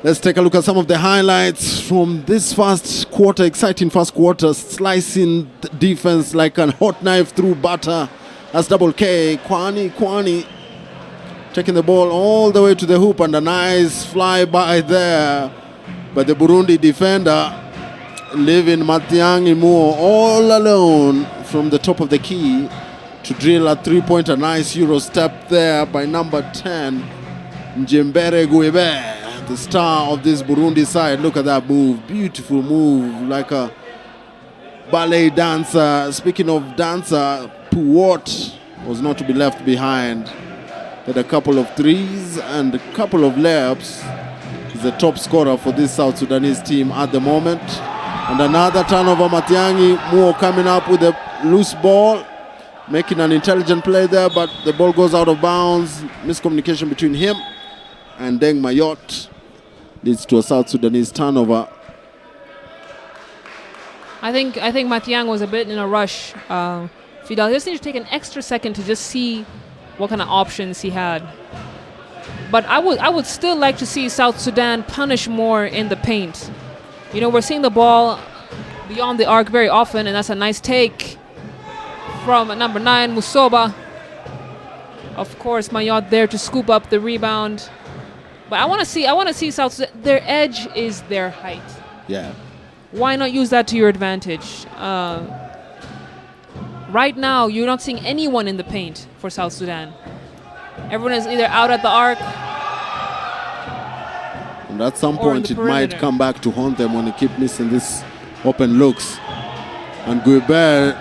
Let's take a look at some of the highlights from this first quarter, exciting first quarter, slicing the defense like a hot knife through butter. That's double K, Kwani, taking the ball all the way to the hoop and a nice fly by there. But the Burundi defender, leaving Matiangi Moore all alone from the top of the key to drill a three-pointer. Nice Euro step there by number 10, Njembere Guebe, the star of this Burundi side. Look at that move, beautiful move, like a ballet dancer. Speaking of dancer, Puwot was not to be left behind. Had a couple of threes and a couple of layups. He's the top scorer for this South Sudanese team at the moment. And another turnover, Matiangi Moore coming up with a loose ball, making an intelligent play there, but the ball goes out of bounds. Miscommunication between him and Deng Mayot leads to a South Sudanese turnover. I think Matiang was a bit in a rush. Fidel just needs to take an extra second to just see what kind of options he had. But I would still like to see South Sudan punish more in the paint. You know, we're seeing the ball beyond the arc very often, and that's a nice take from number 9, Musoba. Of course, Mayot there to scoop up the rebound. But I want to see South Sudan. Their edge is their height. Yeah. Why not use that to your advantage? Right now, you're not seeing anyone in the paint for South Sudan. Everyone is either out at the arc, and at some point it might come back to haunt them when they keep missing these open looks. And Guibert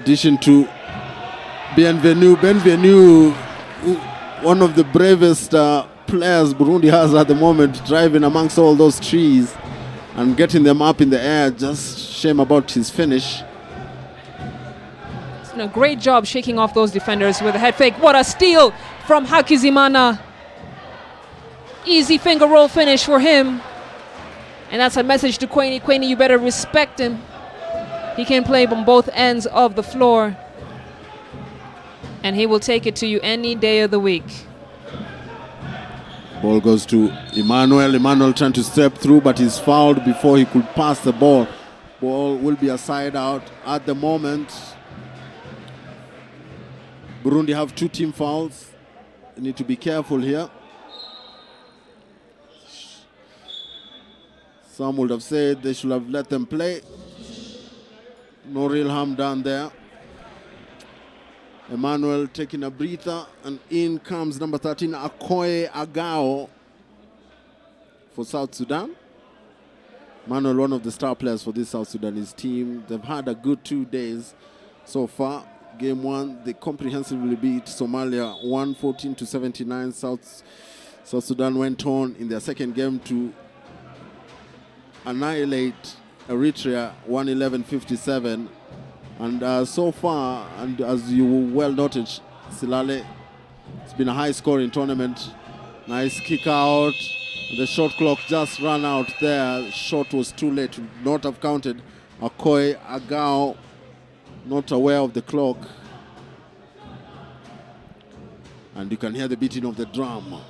dishing to Bienvenu, one of the bravest players Burundi has at the moment, driving amongst all those trees and getting them up in the air. Just shame about his finish. A great job shaking off those defenders with a head fake. What a steal from Hakizimana. Easy finger roll finish for him. And that's a message to Quaini. Quaini, you better respect him. He can play on both ends of the floor. And he will take it to you any day of the week. Ball goes to Emmanuel. Emmanuel trying to step through, but he's fouled before he could pass the ball. Ball will be a side out at the moment. Burundi have 2 team fouls. You need to be careful here. Some would have said they should have let them play. No real harm done there. Emmanuel taking a breather, and in comes number 13, Akoye Agao for South Sudan. Emmanuel, one of the star players for this South Sudanese team. They've had a good 2 days so far. Game 1, they comprehensively beat Somalia 114-79. South Sudan went on in their second game to annihilate Eritrea 111-57. And so far, and as you well noted, Silale, it's been a high-scoring tournament. Nice kick out. The shot clock just ran out there. Shot was too late, would not have counted. Akoy Agao not aware of the clock. And you can hear the beating of the drum.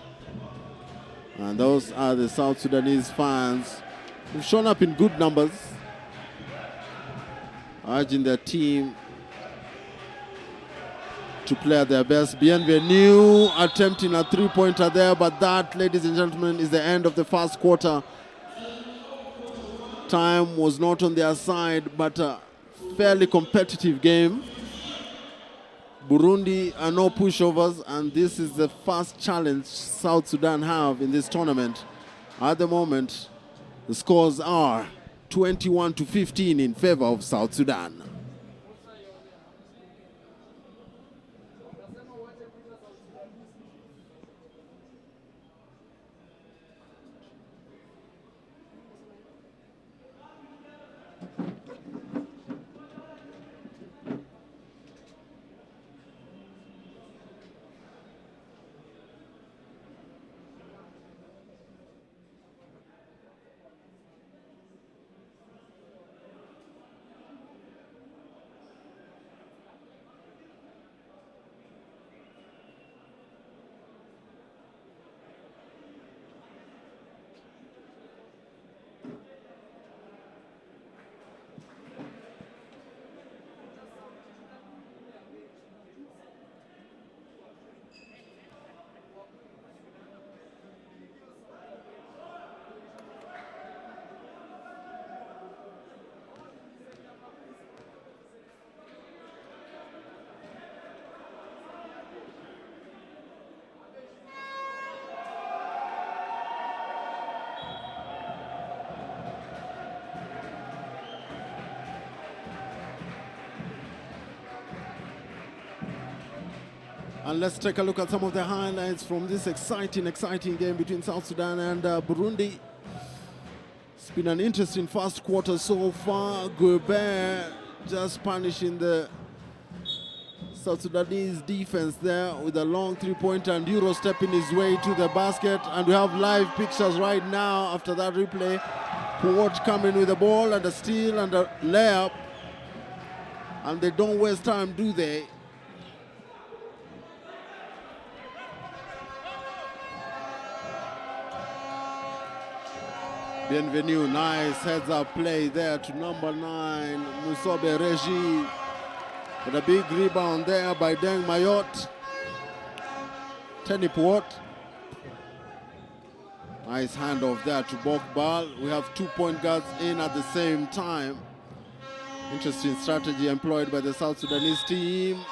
And those are the South Sudanese fans who've shown up in good numbers, urging their team to play at their best. Bienvenu attempting a three-pointer there, but that, ladies and gentlemen, is the end of the first quarter. Time was not on their side, but fairly competitive game. Burundi are no pushovers, and this is the first challenge South Sudan have in this tournament. At the moment, the scores are 21-15 in favor of South Sudan. And let's take a look at some of the highlights from this exciting game between South Sudan and Burundi. It's been an interesting first quarter so far. Gobert just punishing the South Sudanese defense there with a long three-pointer, and Euro stepping his way to the basket. And we have live pictures right now after that replay. Puot coming with the ball and a steal and a layup. And they don't waste time, do they? Bienvenue, nice heads-up play there to number 9, Musobe Regie. With a big rebound there by Deng Mayot. Tenny Puot. Nice handoff there to Bokbal. We have 2 point guards in at the same time. Interesting strategy employed by the South Sudanese team.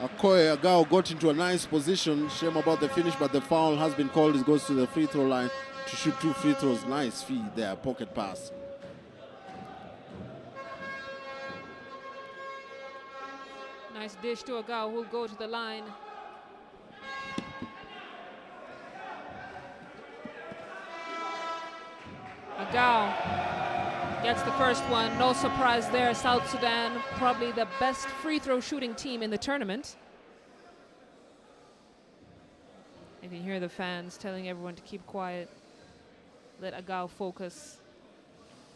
Akoy Agao got into a nice position. Shame about the finish, but the foul has been called. He goes to the free throw line to shoot 2 free throws. Nice feed there, pocket pass. Nice dish to Agao, who'll go to the line. Agao gets the first one. No surprise there. South Sudan, probably the best free throw shooting team in the tournament. You can hear the fans telling everyone to keep quiet. Let Agao focus.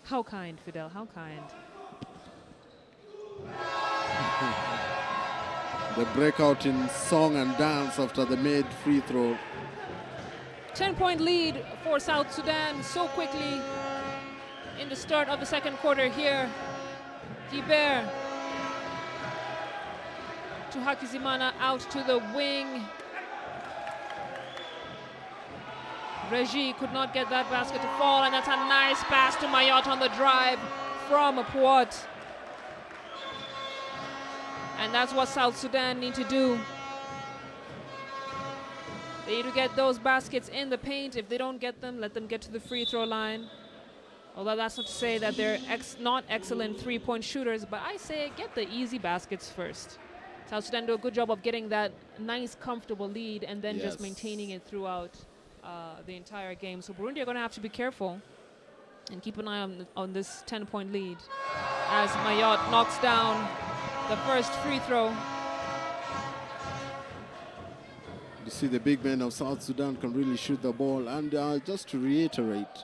How kind, Fidel, how kind. The breakout in song and dance after the made free throw. 10-point lead for South Sudan so quickly in the start of the second quarter here. Gibert to Hakizimana, out to the wing. Regie could not get that basket to fall, and that's a nice pass to Mayot on the drive from Puot. And that's what South Sudan need to do. They need to get those baskets in the paint. If they don't get them, let them get to the free throw line. Although that's not to say that they're not excellent three-point shooters, but I say get the easy baskets first. South Sudan do a good job of getting that nice, comfortable lead and then just maintaining it throughout the entire game. So Burundi are going to have to be careful and keep an eye on this 10-point lead as Mayot knocks down the first free throw. You see the big men of South Sudan can really shoot the ball. And just to reiterate,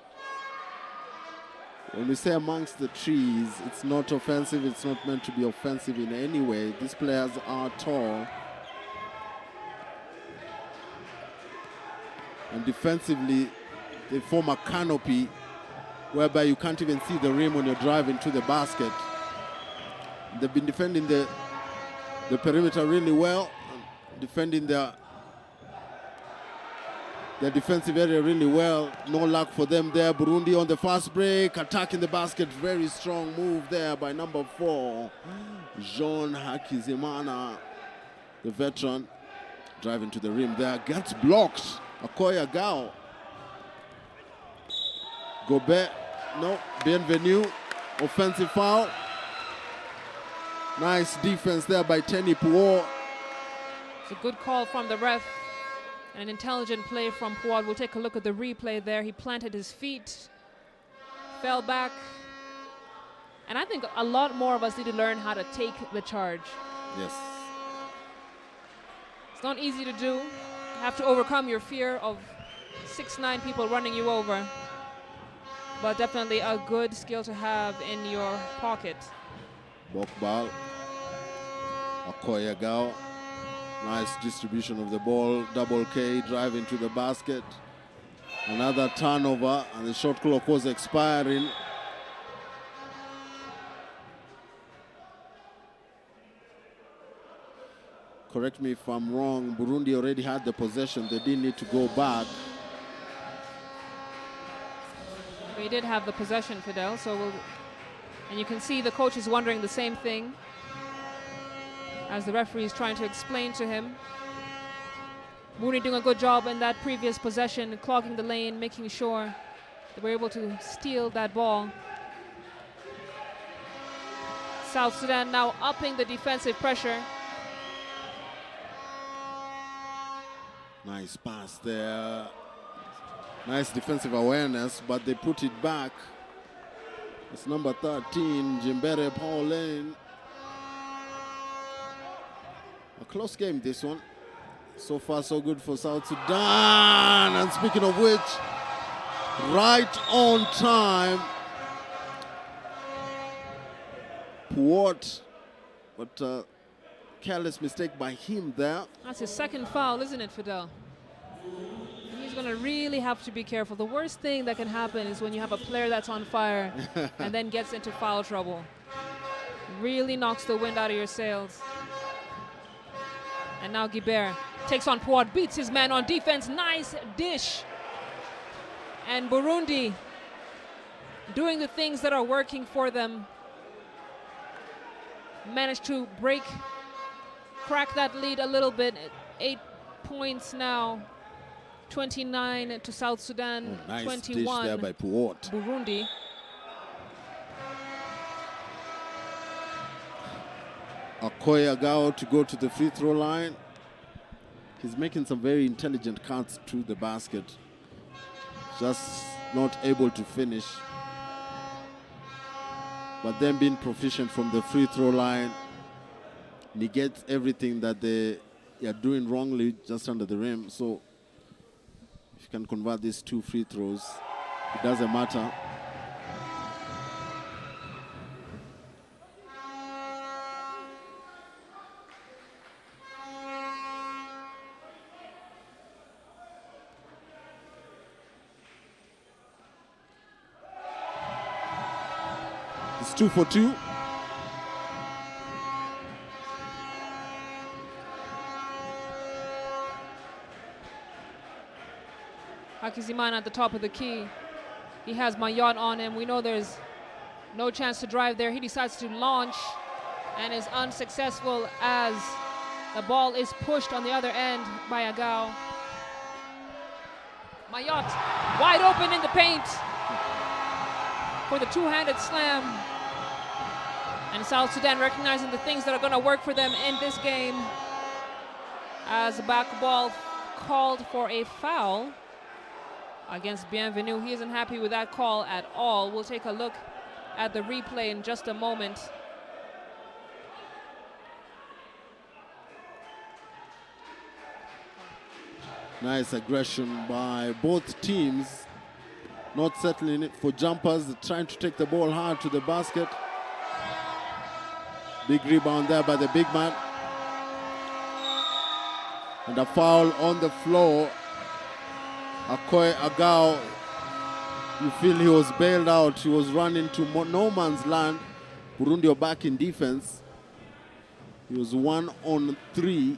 when we say amongst the trees, it's not offensive. It's not meant to be offensive in any way. These players are tall. And defensively, they form a canopy whereby you can't even see the rim when you're driving to the basket. They've been defending the perimeter really well, defending their defensive area really well. No luck for them there. Burundi on the fast break, attacking the basket. Very strong move there by number 4, Jean Hakizimana, the veteran, driving to the rim there. Gets blocked. Akoy Agao. Gobert, no, Bienvenue. Offensive foul. Nice defense there by Tenny Puot. It's a good call from the ref. An intelligent play from Puot. We'll take a look at the replay there. He planted his feet, fell back. And I think a lot more of us need to learn how to take the charge. Yes. It's not easy to do. You have to overcome your fear of 6'9" people running you over. But definitely a good skill to have in your pocket. Bokbal. Akoy Agao. Nice distribution of the ball. Double K driving to the basket. Another turnover, and the shot clock was expiring. Correct me if I'm wrong, Burundi already had the possession. They didn't need to go back. We did have the possession, Fidel, and you can see the coach is wondering the same thing as the referee is trying to explain to him. Burundi doing a good job in that previous possession, clogging the lane, making sure they were able to steal that ball. South Sudan now upping the defensive pressure. Nice pass there. Nice defensive awareness, but they put it back. It's number 13, Jimbere Pauline. A close game, this one. So far, so good for South Sudan. And speaking of which, right on time. Puot, but careless mistake by him there. That's his second foul, isn't it, Fidel? He's going to really have to be careful. The worst thing that can happen is when you have a player that's on fire and then gets into foul trouble. Really knocks the wind out of your sails. And now Guibert takes on Puot, beats his man on defense. Nice dish. And Burundi doing the things that are working for them. Managed to crack that lead a little bit. 8 points now. 29 to South Sudan, nice 21 dish there by Puot. Burundi. Okoye Agao to go to the free throw line. He's making some very intelligent cuts to the basket. Just not able to finish. But then being proficient from the free throw line negates everything that they are doing wrongly just under the rim. So if you can convert these 2 free throws, it doesn't matter. It's 2 for 2. Hakizimana at the top of the key. He has Mayotte on him. We know there's no chance to drive there. He decides to launch and is unsuccessful as the ball is pushed on the other end by Agao. Mayotte wide open in the paint for the two-handed slam. And South Sudan recognizing the things that are going to work for them in this game as the back ball called for a foul against Bienvenu. He isn't happy with that call at all. We'll take a look at the replay in just a moment. Nice aggression by both teams. Not settling it for jumpers, trying to take the ball hard to the basket. Big rebound there by the big man. And a foul on the floor. Okoye Agao, you feel he was bailed out. He was running to no man's land. Burundi are back in defense. He was 1 on 3.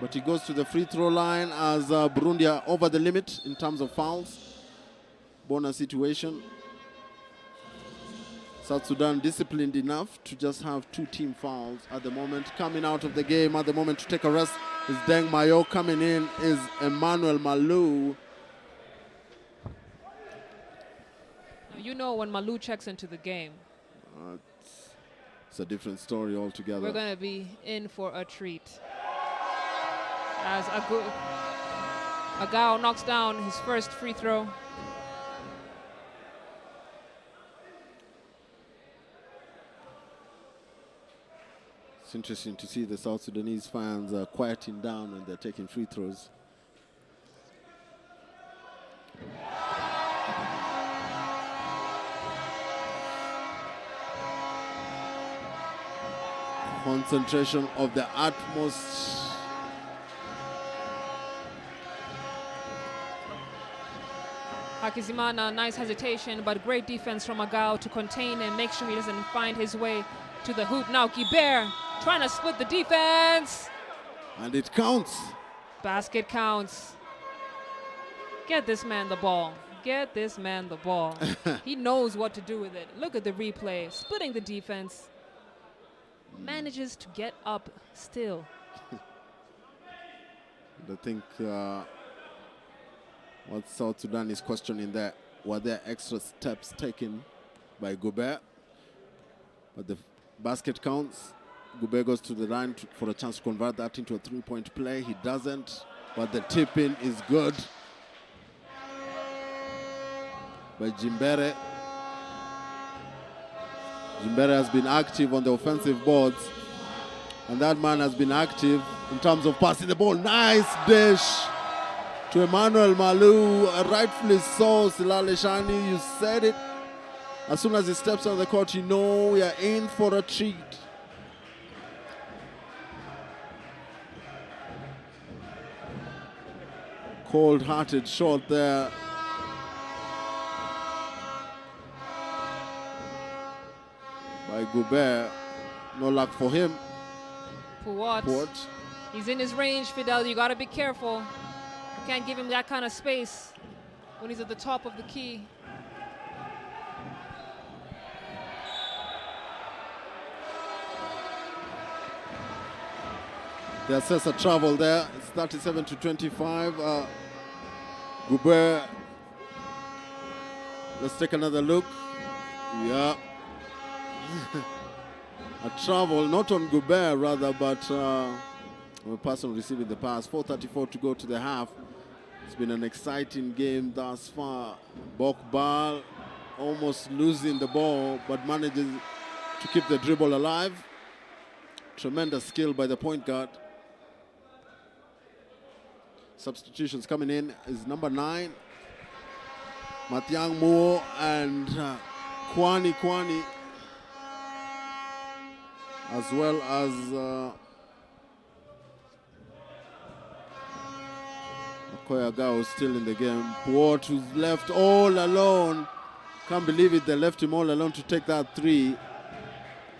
But he goes to the free throw line as Burundi are over the limit in terms of fouls. Bonus situation. South Sudan disciplined enough to just have 2 team fouls at the moment. Coming out of the game at the moment to take a rest is Deng Mayo. Coming in is Emmanuel Malou. You know when Malou checks into the game, it's a different story altogether. we're going to be in for a treat. As Agao knocks down his first free throw. It's interesting to see the South Sudanese fans quieting down when they're taking free throws. Concentration of the utmost. Hakizimana, nice hesitation, but great defense from Agao to contain and make sure he doesn't find his way to the hoop. Now Guibert trying to split the defense. And it counts. Basket counts. Get this man the ball. Get this man the ball. He knows what to do with it. Look at the replay. Splitting the defense. Manages to get up still. I think what South Sudan is questioning there, were there extra steps taken by Gobert? But the basket counts. Gobert goes to the line for a chance to convert that into a 3-point play. He doesn't. but the tip-in is good by Jimbere. Jimbere has been active on the offensive boards, and that man has been active in terms of passing the ball. Nice dish to Emmanuel Malu, rightfully so. Silale Shani, you said it. As soon as he steps on the court, you know we are in for a treat. Cold-hearted shot there. By Gobert. No luck for him. Puat. He's in his range, Fidel. You got to be careful. You can't give him that kind of space when he's at the top of the key. They assess a travel there. It's 37-25. Gobert. Let's take another look. Yeah. A travel, not on Gobert rather, but a person receiving the pass. 4:34 to go to the half. It's been an exciting game thus far. Bokbal almost losing the ball, but manages to keep the dribble alive. Tremendous skill by the point guard. Substitutions coming in is number 9, Mathiang Moore and Kwani, as well as Okoya Gao still in the game. Puot, who's left all alone. Can't believe it, they left him all alone to take that 3.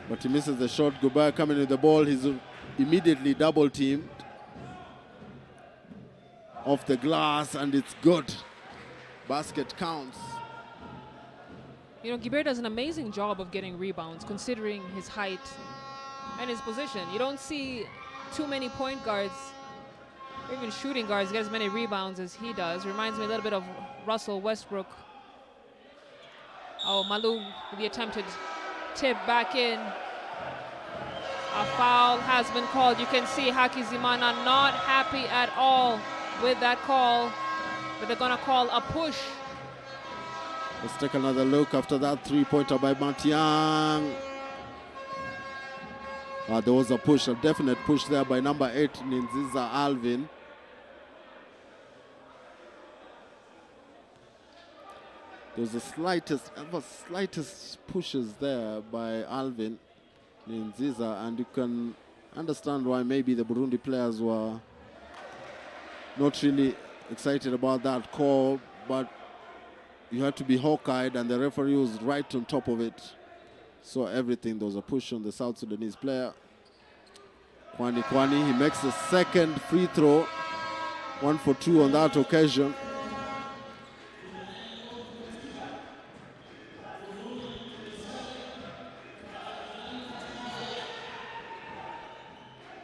But he misses the shot. Gobert coming with the ball. He's immediately double teamed off the glass, and it's good. Basket counts. You know, Gobert does an amazing job of getting rebounds considering his height and his position. You don't see too many point guards or even shooting guards get as many rebounds as he does. Reminds me a little bit of Russell Westbrook. Oh, Malu with the attempted tip back in. A foul has been called. You can see Hakizimana not happy at all with that call, but they're going to call a push. Let's take another look after that 3-pointer by Mathiang. There was a push, a definite push there by number 8, Ninziza Alvin. There was the slightest pushes there by Alvin Ninziza, and you can understand why maybe the Burundi players were not really excited about that call, but you had to be hawk-eyed, and the referee was right on top of it. Saw everything. There was a push on the South Sudanese player. Kwani, he makes the second free throw. 1 for 2 on that occasion.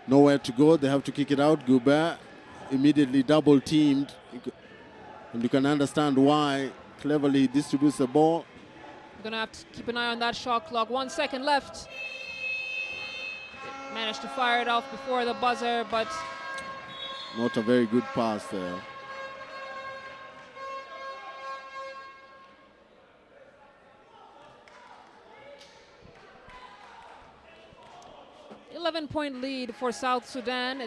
Nowhere to go. They have to kick it out. Gobert immediately double teamed, and you can understand why. Cleverly he distributes the ball. Gonna have to keep an eye on that shot clock. 1 second left. Managed to fire it off before the buzzer, but not a very good pass there. .11 lead for South Sudan.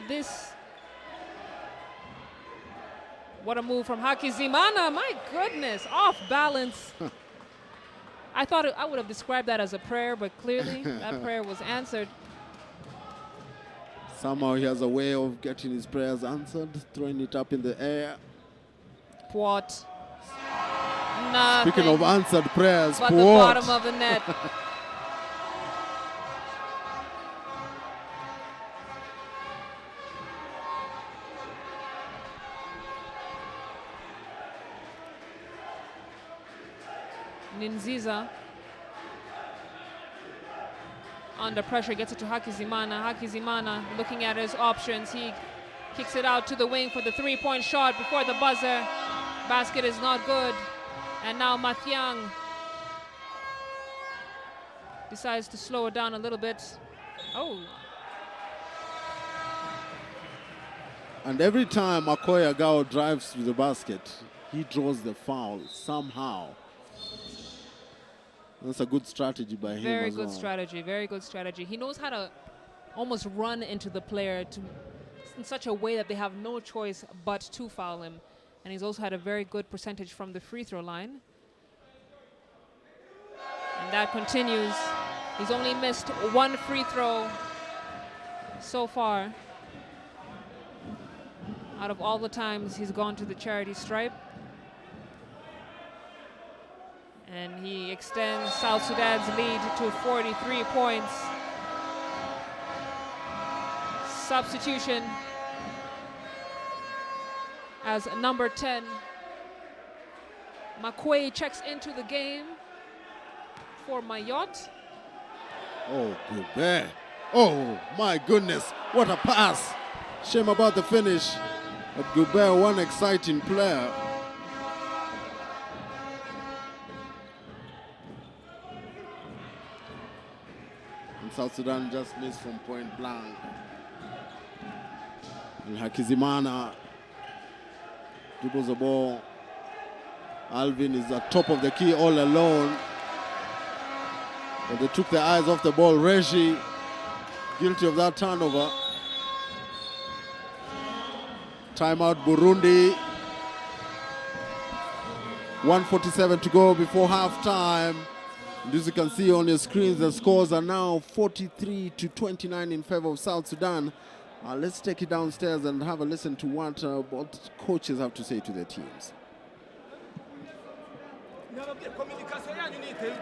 What a move from Hakizimana. My goodness, off balance. I thought I would have described that as a prayer, but clearly that prayer was answered. Somehow he has a way of getting his prayers answered, throwing it up in the air. Puat. Nothing. Speaking of answered prayers, but Puat. the bottom of the net. Ninziza under pressure gets it to Hakizimana. Hakizimana looking at his options. He kicks it out to the wing for the 3-point shot before the buzzer. Basket is not good. And now Mathiang decides to slow it down a little bit. Oh. And every time Makoy Agao drives to the basket, he draws the foul somehow. That's a good strategy by him. Very good strategy, very good strategy. He knows how to almost run into the player in such a way that they have no choice but to foul him. And he's also had a very good percentage from the free throw line. And that continues. He's only missed one free throw so far out of all the times he's gone to the charity stripe. And he extends South Sudan's lead to 43 points. Substitution as number 10. Makwei checks into the game for Mayotte. Oh, Goubert. Oh, my goodness. What a pass. Shame about the finish. But Goubert, one exciting player. And South Sudan just missed from point blank. And Hakizimana dribbles the ball. Alvin is at top of the key all alone. But they took their eyes off the ball. Reji, guilty of that turnover. Timeout Burundi. 1:47 to go before halftime. And as you can see on your screens, the scores are now 43-29 in favor of South Sudan. Let's take it downstairs and have a listen to what coaches have to say to their teams. Communication.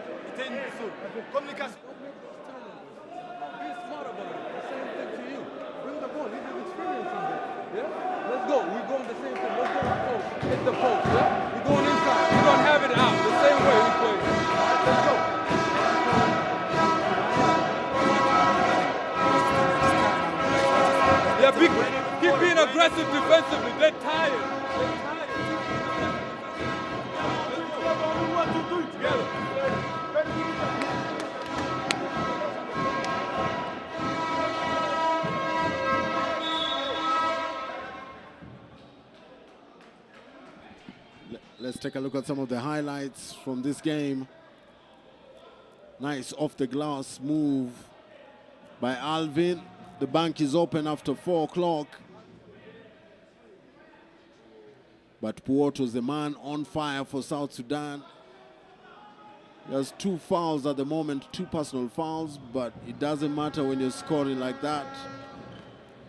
Be smart about it. The same thing to you. Bring the ball. You have experience in that. Yeah? Let's go. We're going the same thing. Let's go to post. Hit the post. Yeah? We're going inside. We're going to have it out the same way we play. Let's go. Yeah, keep being aggressive defensively. They're tired. They're tired. What to do together. Let's take a look at some of the highlights from this game. Nice off the glass move by Alvin. The bank is open after 4 o'clock. But Puot was the man on fire for South Sudan. He has 2 fouls at the moment, 2 personal fouls, but it doesn't matter when you're scoring like that.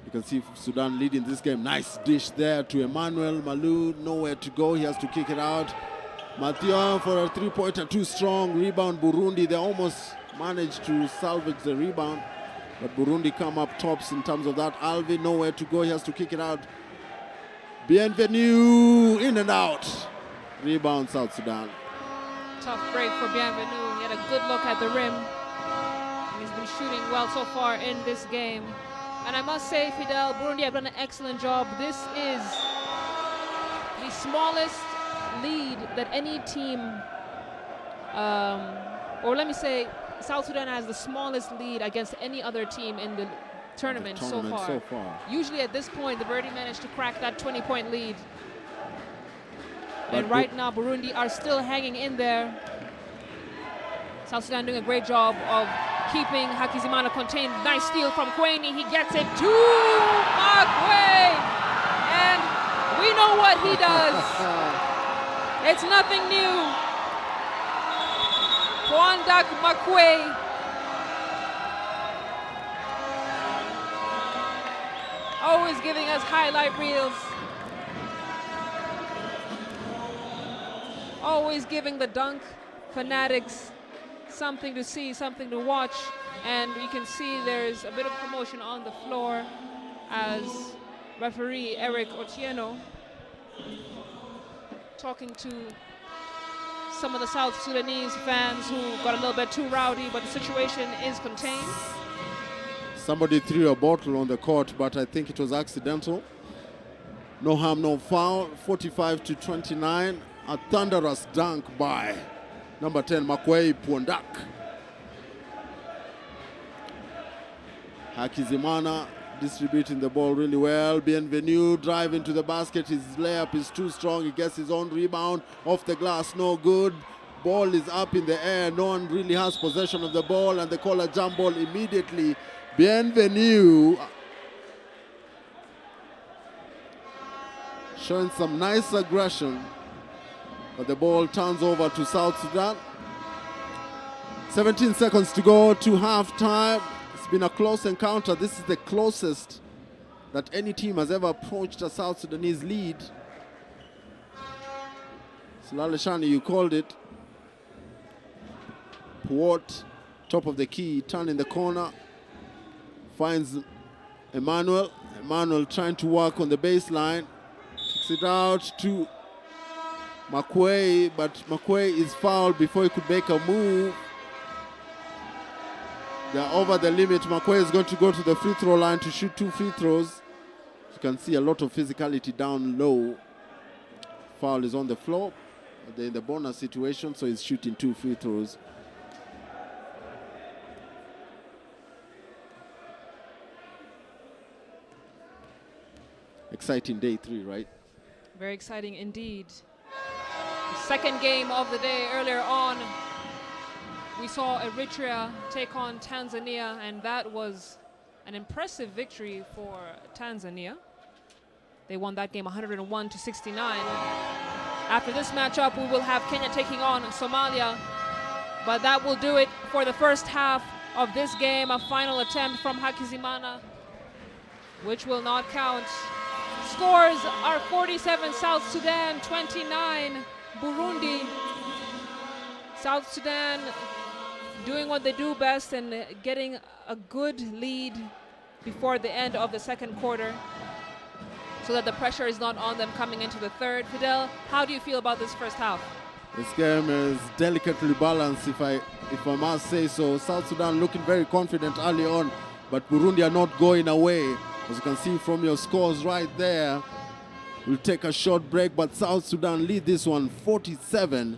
You can see Sudan leading this game. Nice dish there to Emmanuel Malou. Nowhere to go. He has to kick it out. Mathieu for a 3-pointer, too strong. Rebound Burundi. They almost managed to salvage the rebound. But Burundi come up tops in terms of that. Alvin nowhere to go. He has to kick it out. Bienvenue in and out. Rebound South Sudan. Tough break for Bienvenue. He had a good look at the rim. And he's been shooting well so far in this game. And I must say, Fidel, Burundi have done an excellent job. This is the smallest lead that any team, or let me say, South Sudan has the smallest lead against any other team in the tournament so far. Usually at this point, they've already managed to crack that 20-point lead. And right now, Burundi are still hanging in there. South Sudan doing a great job of keeping Hakizimana contained. Nice steal from Kweni. He gets it to Makwe. And we know what he does. It's nothing new. Kwandak Makwe. Always giving us highlight reels. Always giving the dunk fanatics something to see, something to watch. And you can see there's a bit of commotion on the floor as referee Eric Otieno talking to some of the South Sudanese fans who got a little bit too rowdy, but the situation is contained. Somebody threw a bottle on the court, but I think it was accidental. No harm, no foul. 45-29. A thunderous dunk by number 10, Makwei Pwandak. Hakizimana distributing the ball really well. Bienvenu drive into the basket. His layup is too strong. He gets his own rebound off the glass. No good. Ball is up in the air. No one really has possession of the ball, and they call a jump ball immediately. Bienvenu showing some nice aggression, but the ball turns over to South Sudan. 17 seconds to go to halftime. It's been a close encounter. This is the closest that any team has ever approached a South Sudanese lead. Silaleshani, you called it. Puot, top of the key, turn in the corner. Finds Emmanuel. Emmanuel trying to work on the baseline. Kicks it out to Makwe, but Makwe is fouled before he could make a move. They're over the limit. Makwe is going to go to the free throw line to shoot 2 free throws. You can see a lot of physicality down low. Foul is on the floor. They're in the bonus situation, so he's shooting 2 free throws. Exciting day 3, right? Very exciting indeed. The second game of the day. Earlier on, we saw Eritrea take on Tanzania, and that was an impressive victory for Tanzania. They won that game 101-69. After this matchup, we will have Kenya taking on Somalia, but that will do it for the first half of this game. A final attempt from Hakizimana, which will not count. Scores are 47 South Sudan, 29 Burundi. South Sudan doing what they do best and getting a good lead before the end of the second quarter so that the pressure is not on them coming into the third. Fidel, how do you feel about this first half? This game is delicately balanced, if I must say so. South Sudan looking very confident early on, but Burundi are not going away. As you can see from your scores right there, we'll take a short break, but South Sudan lead this one 47-29.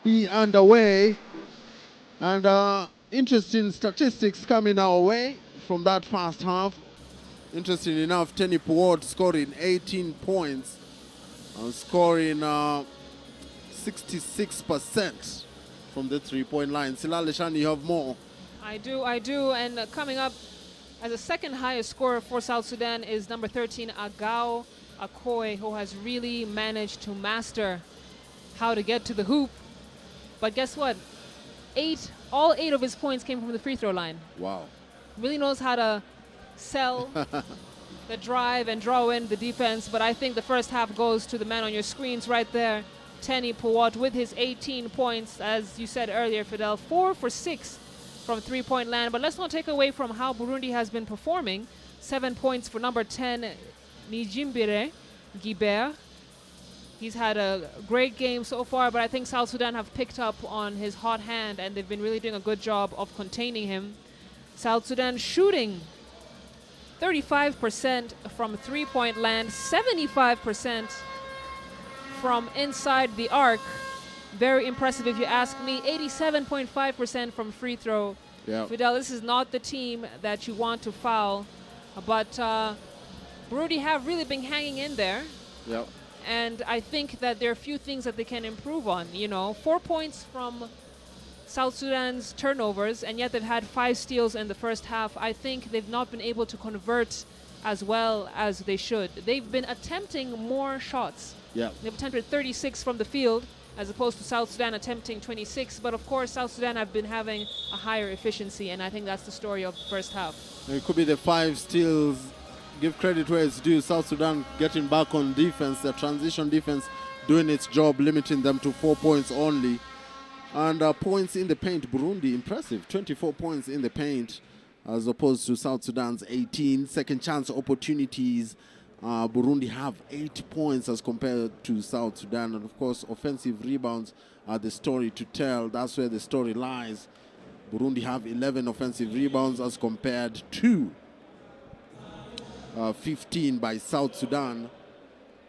Be underway, and interesting statistics coming our way from that first half. Interesting enough, Tenny Puot scoring 18 points and scoring 66% from the three-point line. Silale Shani, you have more. I do. And coming up as the second highest scorer for South Sudan is number 13, Agao Akoy, who has really managed to master how to get to the hoop. But guess what? All eight of his points came from the free throw line. Wow. Really knows how to sell the drive and draw in the defense. But I think the first half goes to the man on your screens right there, Tenny Puot, with his 18 points. As you said earlier, Fidel, 4 for 6 from three-point land. But let's not take away from how Burundi has been performing. 7 points for number 10, Nijimbire Guibert. He's had a great game so far, but I think South Sudan have picked up on his hot hand, and they've been really doing a good job of containing him. South Sudan shooting 35% from three-point land, 75% from inside the arc. Very impressive if you ask me. 87.5% from free throw. Yeah. Fidel, this is not the team that you want to foul, but Burundi have really been hanging in there. Yep. And I think that there are a few things that they can improve on. 4 points from South Sudan's turnovers, and yet they've had 5 steals in the first half. I think they've not been able to convert as well as they should. They've been attempting more shots. Yeah. They've attempted 36 from the field as opposed to South Sudan attempting 26. But of course, South Sudan have been having a higher efficiency, and I think that's the story of the first half. It could be the 5 steals. Give credit where it's due. South Sudan getting back on defense, the transition defense doing its job, limiting them to 4 points only. And points in the paint, Burundi, impressive. 24 points in the paint as opposed to South Sudan's 18. Second chance opportunities. Burundi have 8 points as compared to South Sudan. And of course, offensive rebounds are the story to tell. That's where the story lies. Burundi have 11 offensive rebounds as compared to 15 by South Sudan.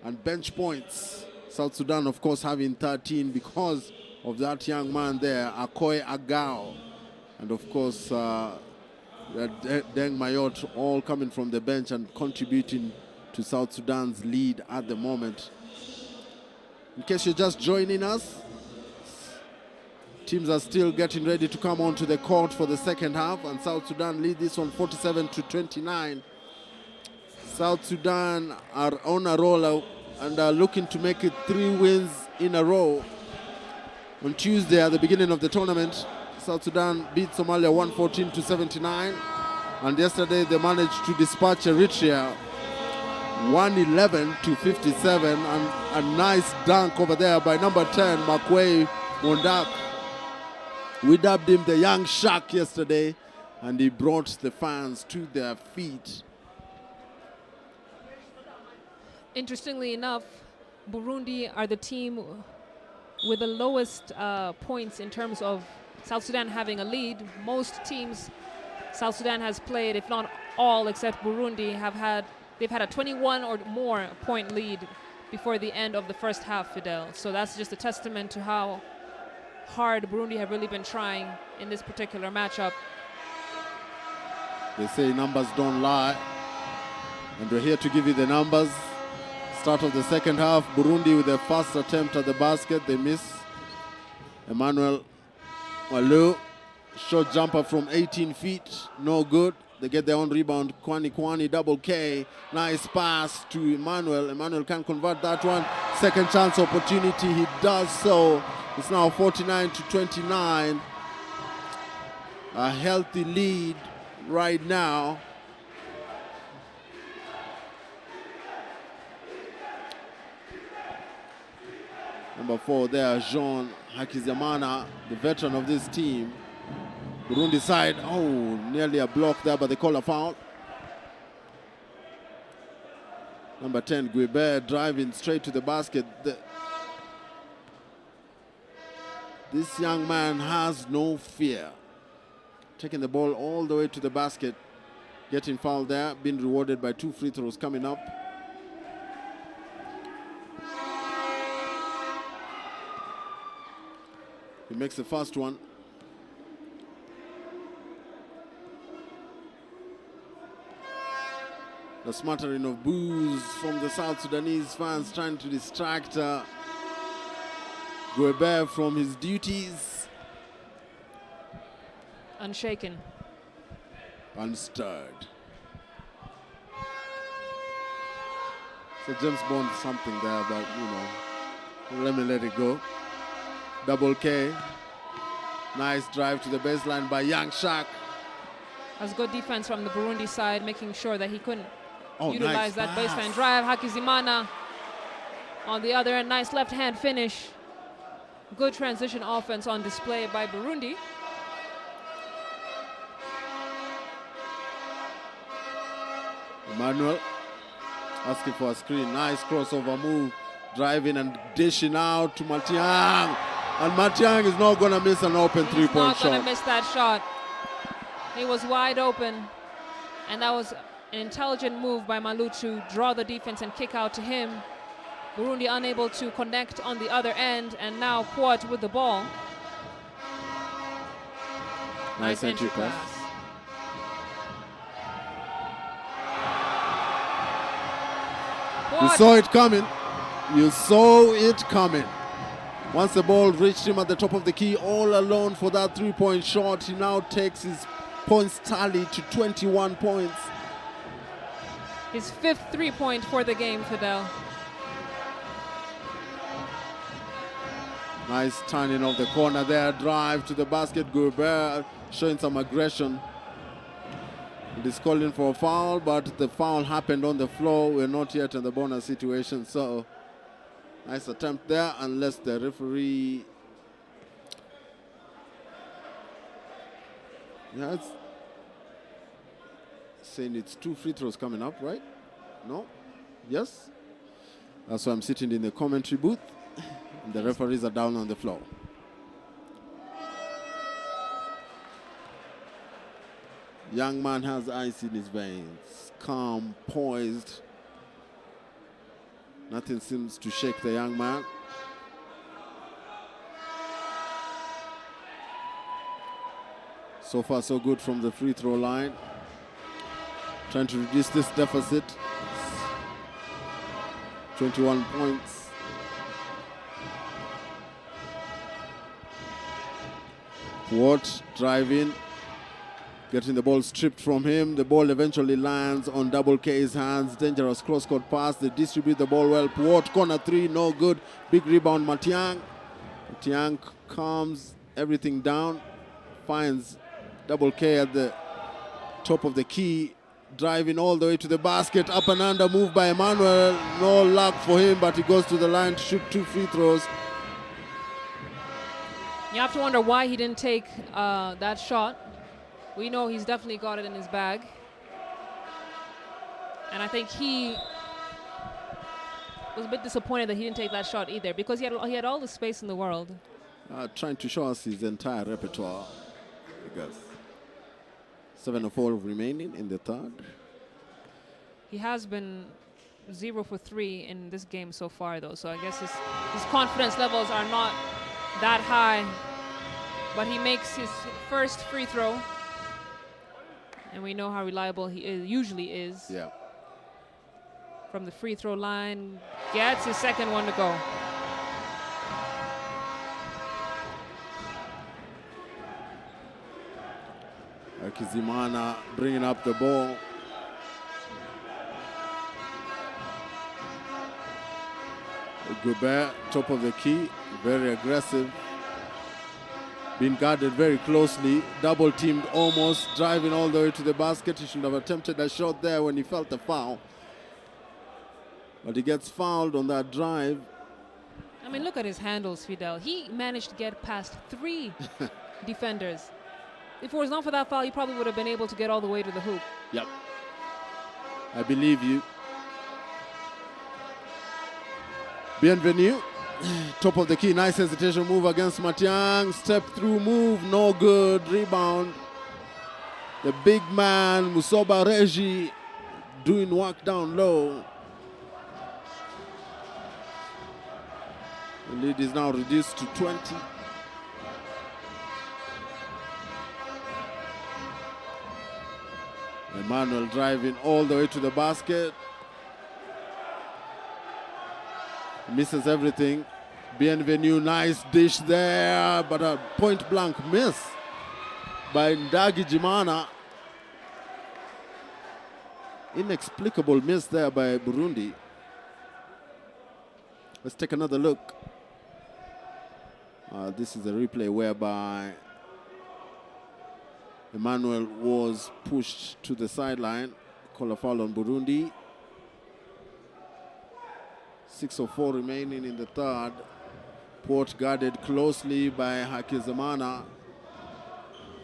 And bench points, South Sudan of course having 13 because of that young man there, Akoy Agao, and of course Deng Mayot, all coming from the bench and contributing to South Sudan's lead at the moment. In case you're just joining us, Teams are still getting ready to come onto the court for the second half, and South Sudan lead this one 47-29. South Sudan are on a roll and are looking to make it 3 wins in a row. On Tuesday, at the beginning of the tournament, South Sudan beat Somalia 114-79, and yesterday they managed to dispatch Eritrea 111-57, and a nice dunk over there by number 10, Makwei Mondak. We dubbed him the young shark yesterday, and he brought the fans to their feet. Interestingly enough, Burundi are the team with the lowest points in terms of South Sudan having a lead. Most teams South Sudan has played, if not all except Burundi, they've had a 21 or more point lead before the end of the first half, Fidel. So that's just a testament to how hard Burundi have really been trying in this particular matchup. They say numbers don't lie, and we're here to give you the numbers. Start of the second half, Burundi with their first attempt at the basket, they miss. Emmanuel Walu, short jumper from 18 feet, no good. They get their own rebound. Kwani, double K. Nice pass to Emmanuel. Emmanuel can convert that one. Second chance opportunity. He does so. It's now 49-29. A healthy lead right now. Number 4 there, Jean Hakizimana, the veteran of this team. Burundi side, nearly a block there, but they call a foul. Number 10, Guibert driving straight to the basket. This young man has no fear. Taking the ball all the way to the basket, getting fouled there, being rewarded by 2 free throws coming up. He makes the first one. The smattering of boos from the South Sudanese fans trying to distract Guibert from his duties. Unshaken. Unstirred. So James Bond something there, but let me let it go. Double K. Nice drive to the baseline by Young Shark. That's good defense from the Burundi side, making sure that he couldn't utilize nice that pass. baseline drive. Hakizimana on the other end, nice left hand finish. Good transition offense on display by Burundi. Emmanuel asking for a screen. Nice crossover move. Driving and dishing out to Matiang. And Matiang is not going to miss an open three-point shot. He's not going to miss that shot. He was wide open. And that was an intelligent move by Malu to draw the defense and kick out to him. Burundi unable to connect on the other end. And now Poit with the ball. Nice entry pass. You saw it coming. You saw it coming. Once the ball reached him at the top of the key, all alone for that three-point shot, he now takes his points tally to 21 points. His 5th three-point for the game, Fidel. Nice turning of the corner there. Drive to the basket. Guibert showing some aggression. It is calling for a foul, but the foul happened on the floor. We're not yet in the bonus situation, so nice attempt there, unless the referee... Yeah, it's saying it's 2 free throws coming up, right? No? Yes? That's why I'm sitting in the commentary booth. And the referees are down on the floor. Young man has ice in his veins. Calm, poised. Nothing seems to shake the young man. So far, so good from the free throw line. Trying to reduce this deficit. 21 points. Puot driving, getting the ball stripped from him. The ball eventually lands on Double K's hands. Dangerous cross-court pass. They distribute the ball well. Puot, corner three, no good. Big rebound, Matiang. Matiang calms everything down. Finds Double K at the top of the key. Driving all the way to the basket. Up and under move by Emmanuel. No luck for him, but he goes to the line to shoot 2 free throws. You have to wonder why he didn't take that shot. We know he's definitely got it in his bag. And I think he was a bit disappointed that he didn't take that shot either, because he had all the space in the world. Trying to show us his entire repertoire, I guess. 7:04 remaining in the third. He has been 0 for 3 in this game so far, though, so I guess his confidence levels are not that high. But he makes his first free throw, and we know how reliable he usually is. Yeah. From the free throw line, gets his second one to go. Akizimana bringing up the ball. Gobert, top of the key, very aggressive. Being guarded very closely, double teamed almost, driving all the way to the basket. He should have attempted a shot there when he felt the foul. But he gets fouled on that drive. I mean, look at his handles, Fidel. He managed to get past 3 defenders. If it was not for that foul, he probably would have been able to get all the way to the hoop. Yep. I believe you. Bienvenue. Top of the key, nice hesitation move against Matiang. Step through move, no good. Rebound. The big man, Musoba Reji, doing work down low. The lead is now reduced to 20. Emmanuel driving all the way to the basket. Misses everything. Bienvenue, nice dish there, but a point blank miss by Ndagi Jimana. Inexplicable miss there by Burundi. Let's take another look. This is a replay whereby Emmanuel was pushed to the sideline. Call a foul on Burundi. 6:04 remaining in the third. Port guarded closely by Hakizimana.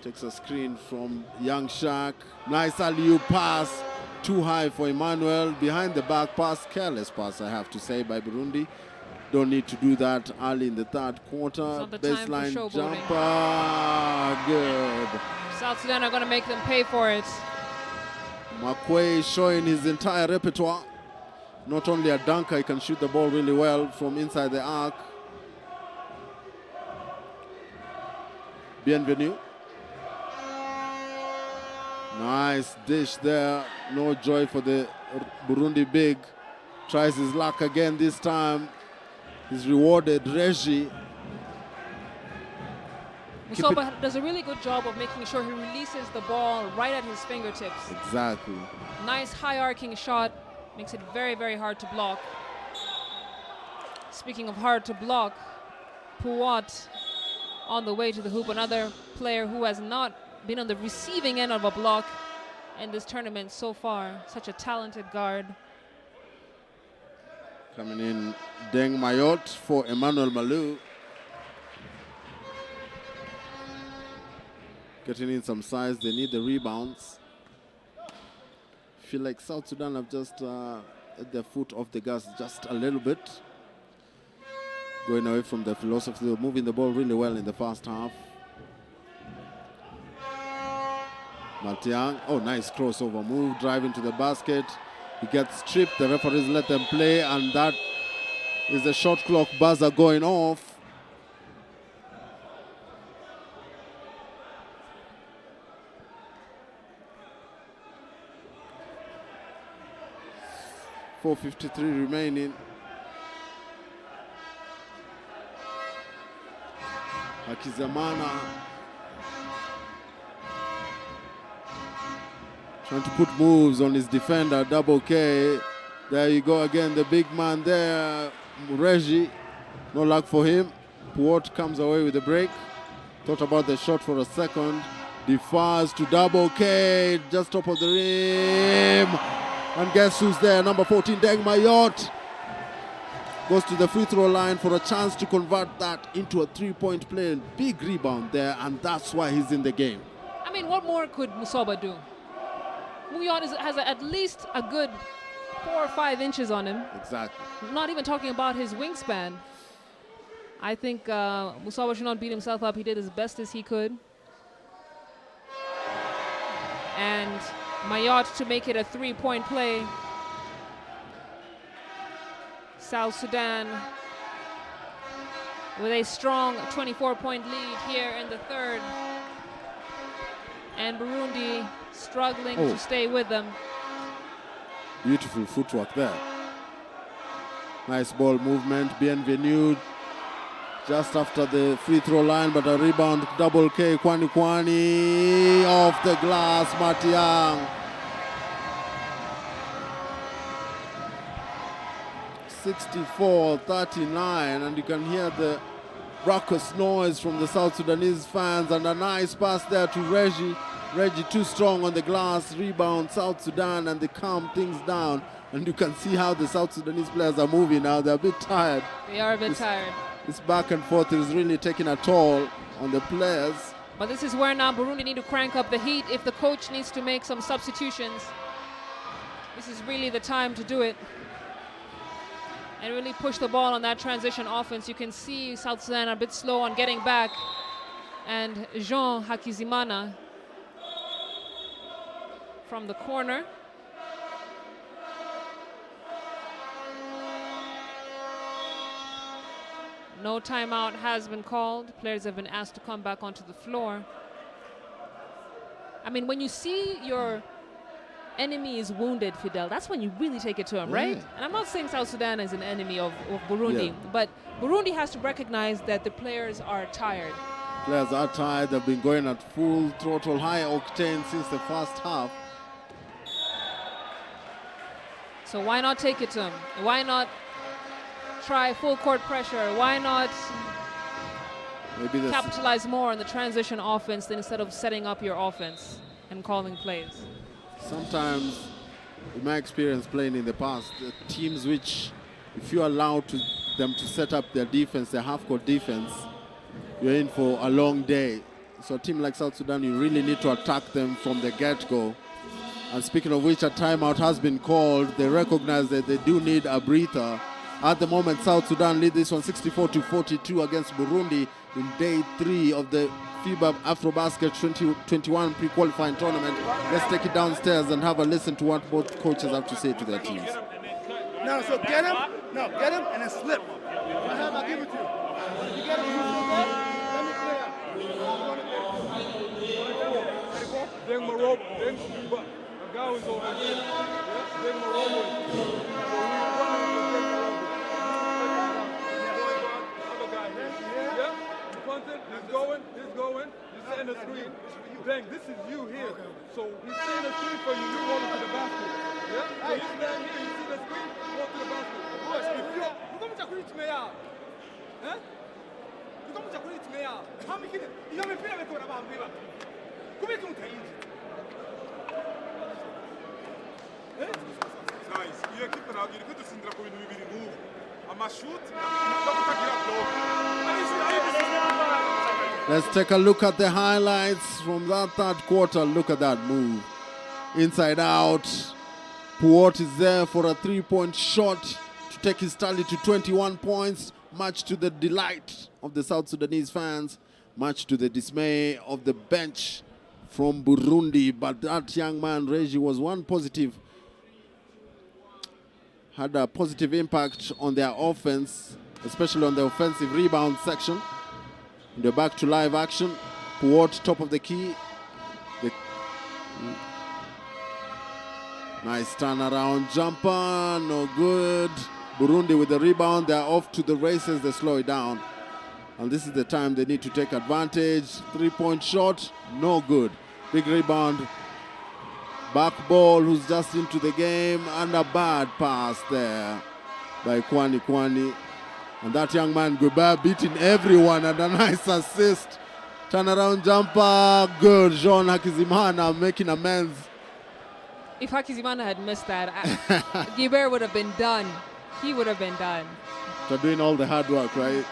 Takes a screen from Young Shaq. Nice alley-oop pass. Too high for Emmanuel. Behind the back pass. Careless pass, I have to say, by Burundi. Don't need to do that early in the third quarter. Baseline jumper. Good. South Sudan are going to make them pay for it. Makwe showing his entire repertoire. Not only a dunker, he can shoot the ball really well from inside the arc. Bienvenue. Nice dish there. No joy for the Burundi big. Tries his luck again this time. He's rewarded. Reji. Musoba does a really good job of making sure he releases the ball right at his fingertips. Exactly. Nice high arcing shot. Makes it very, very hard to block. Speaking of hard to block, Puat on the way to the hoop. Another player who has not been on the receiving end of a block in this tournament so far. Such a talented guard. Coming in, Deng Mayot for Emmanuel Malou. Getting in some size, they need the rebounds. Feel like South Sudan have just at their foot off the gas just a little bit. Going away from the philosophy, they're moving the ball really well in the first half. Matiang, oh, nice crossover move, driving to the basket. He gets stripped, the referees let them play, and that is the shot clock buzzer going off. .453 remaining. Hakizimana Trying to put moves on his defender, Double K. There you go again, the big man there, Reggie. No luck for him. Puot comes away with the break. Thought about the shot for a second. Defers to Double K, just top of the rim. And guess who's there? Number 14, Deng Mayot. Goes to the free throw line for a chance to convert that into a three-point play. Big rebound there, and that's why he's in the game. I mean, what more could Musoba do? Muyot has at least a good 4 or 5 inches on him. Exactly. Not even talking about his wingspan. I think Musoba should not beat himself up. He did as best as he could. And Mayot to make it a 3-point play. South Sudan with a strong 24-point lead here in the third. And Burundi struggling to stay with them. Beautiful footwork there. Nice ball movement. Bienvenue just after the free throw line, but a rebound. Double K, Kwani off the glass, Matiang. 64-39, and you can hear the raucous noise from the South Sudanese fans, and a nice pass there to Reggie. Reggie too strong on the glass, rebound South Sudan, and they calm things down. And you can see how the South Sudanese players are moving now. They're a bit tired. They are a bit tired. This back and forth is really taking a toll on the players. But this is where now Burundi need to crank up the heat if the coach needs to make some substitutions. This is really the time to do it. And really push the ball on that transition offense. You can see South Sudan are a bit slow on getting back. And Jean Hakizimana from the corner. No timeout has been called. Players have been asked to come back onto the floor. I mean, when you see your enemy is wounded, Fidel, that's when you really take it to him, right? And I'm not saying South Sudan is an enemy of Burundi, but Burundi has to recognize that the players are tired. Players are tired. They've been going at full throttle, high octane since the first half. So why not take it to him? Why not try full court pressure? Why not capitalize more on the transition offense instead of setting up your offense and calling plays? Sometimes, in my experience playing in the past, the teams which, if you allow them to set up their defense, their half-court defense, you're in for a long day. So a team like South Sudan, you really need to attack them from the get-go. And speaking of which, a timeout has been called. They recognize that they do need a breather. At the moment, South Sudan lead this one 64-42 against Burundi in day 3 of the FIBA AfroBasket 2021 pre-qualifying tournament. Let's take it downstairs and have a listen to what both coaches have to say to their teams. No, so get him, and then slip. I'll give it to you. You get him, let me clear out. Then Morocco, then the guy was over here. Then Morocco. So we other guy here. Yeah? You punted, he's going. You setting the screen. Dang, this is you here. So he's setting the screen for you. You go to the basket. Yeah? So you stand here, you see the screen, go to the basket. Boys, if you come to me out. Huh? You come to me out. How many kids? You have a pair of it about me. Come here, come here. Nice. Iyo ekipe ntabwo iri kudusindira ku bintu bibiri nk'ubu. Amashuti Let's take a look at the highlights from that third quarter. Look at that move. Inside out. Puot is there for a 3-point shot to take his tally to 21 points, much to the delight of the South Sudanese fans, much to the dismay of the bench from Burundi. But that young man, Reggie, was had a positive impact on their offense, especially on the offensive rebound section. They're back to live action. Puot, top of the key. Nice turnaround jumper, no good. Burundi with the rebound, they're off to the races, they slow it down. And this is the time they need to take advantage. 3-point shot, no good. Big rebound. Back ball who's just into the game, and a bad pass there by Kwani. And that young man, Gobert, beating everyone, and a nice assist. Turnaround jumper, good. Jean Hakizimana making amends. If Hakizimana had missed that, Gilbert would have been done. He would have been done. For doing all the hard work, right?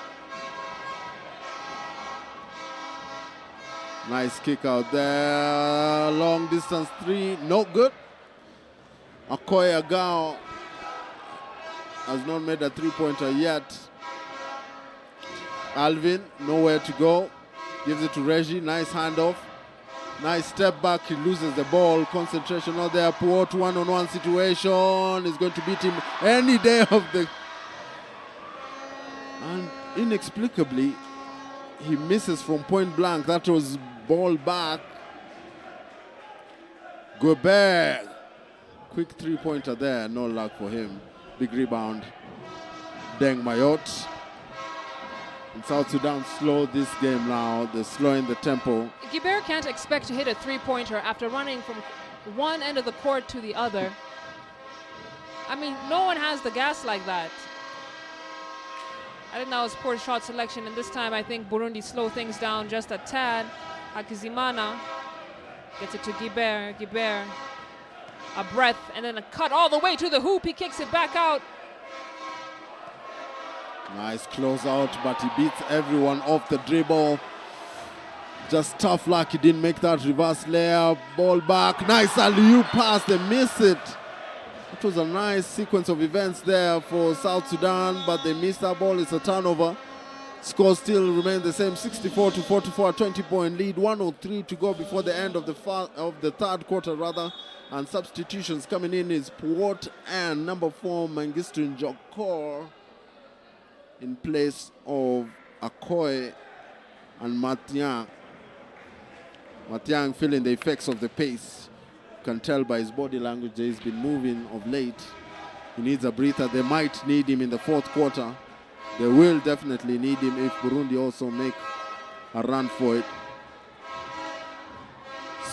Nice kick out there. Long distance three, no good. Okoye Agao has not made a three-pointer yet. Alvin, nowhere to go. Gives it to Reggie, nice handoff. Nice step back, he loses the ball. Concentration not there. Puot one-on-one situation. Is going to beat him any day of the... And inexplicably, he misses from point blank. That was ball back. Gobert. Quick three-pointer there. No luck for him. Big rebound. Deng Mayot. And South Sudan slow this game now. They're slowing the tempo. Gilbert can't expect to hit a three-pointer after running from one end of the court to the other. I mean, no one has the gas like that. I think that was poor shot selection, and this time I think Burundi slow things down just a tad. Hakizimana gets it to Gilbert. Gilbert, a breath, and then a cut all the way to the hoop. He kicks it back out. Nice close out, but he beats everyone off the dribble. Just tough luck he didn't make that reverse layup. Ball back, nice alley-oop pass, they miss it. It was a nice sequence of events there for South Sudan, but they missed that ball. It's a turnover. Score still remains the same, 64-44, a 20-point lead. 1:03 to go before the end of the third quarter, rather. And substitutions coming in is Puot and number 4 Mengistu Njokor in place of Okoye and Matiang. Matiang feeling the effects of the pace. You can tell by his body language that he's been moving of late. He needs a breather. They might need him in the fourth quarter. They will definitely need him if Burundi also make a run for it.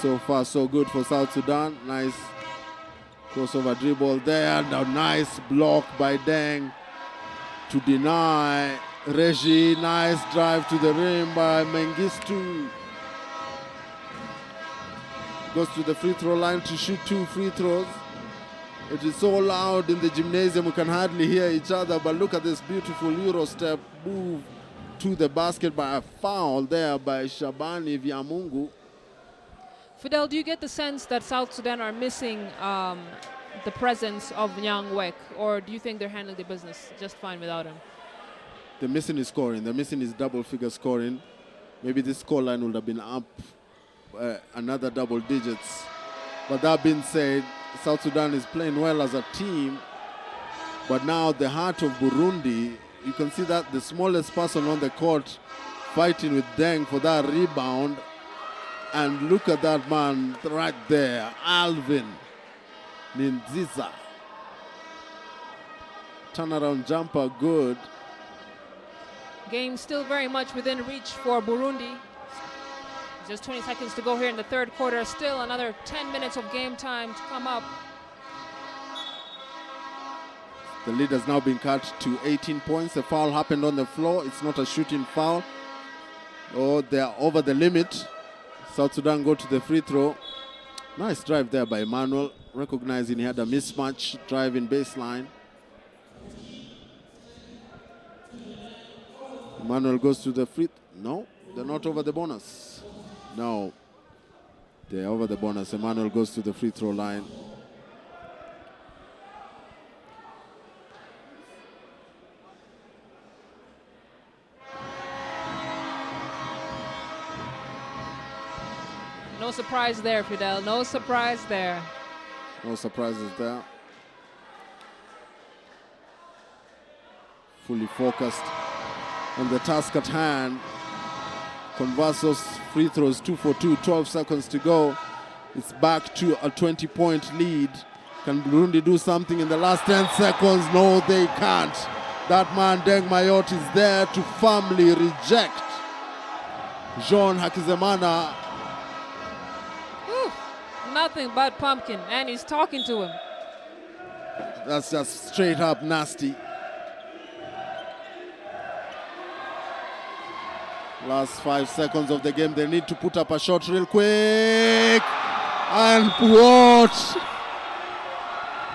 So far, so good for South Sudan. Nice crossover dribble there. And a nice block by Deng to deny Reggie. Nice drive to the rim by Mengistu. Goes to the free throw line to shoot 2 free throws. It is so loud in the gymnasium we can hardly hear each other, but look at this beautiful Euro step move to the basket by a foul there by Shabani Vyamungu. Fidel, do you get the sense that South Sudan are missing the presence of Nyang Wek, or do you think they're handling the business just fine without him? They're missing his scoring. They're missing his double-figure scoring. Maybe this scoreline would have been up another double digits. But that being said, South Sudan is playing well as a team. But now the heart of Burundi, you can see that the smallest person on the court fighting with Deng for that rebound. And look at that man right there, Alvin Ninziza. Turnaround jumper, good. Game still very much within reach for Burundi. Just 20 seconds to go here in the third quarter. Still another 10 minutes of game time to come up. The lead has now been cut to 18 points. A foul happened on the floor. It's not a shooting foul. Oh, they are over the limit. South Sudan go to the free throw. Nice drive there by Emmanuel, recognizing he had a mismatch driving baseline. Emmanuel goes to the free. No, they're not over the bonus. No, they're over the bonus. Emmanuel goes to the free throw line. No surprise there, Fidel. No surprise there. No surprises there. Fully focused on the task at hand. Conversos free throws 2 for 2, 12 seconds to go. It's back to a 20-point lead. Can Burundi do something in the last 10 seconds? No, they can't. That man, Deng Mayot, is there to firmly reject Jean Hakizimana. nothing but pumpkin, and he's talking to him. That's just straight up nasty. Last 5 seconds of the game, they need to put up a shot real quick. And Puot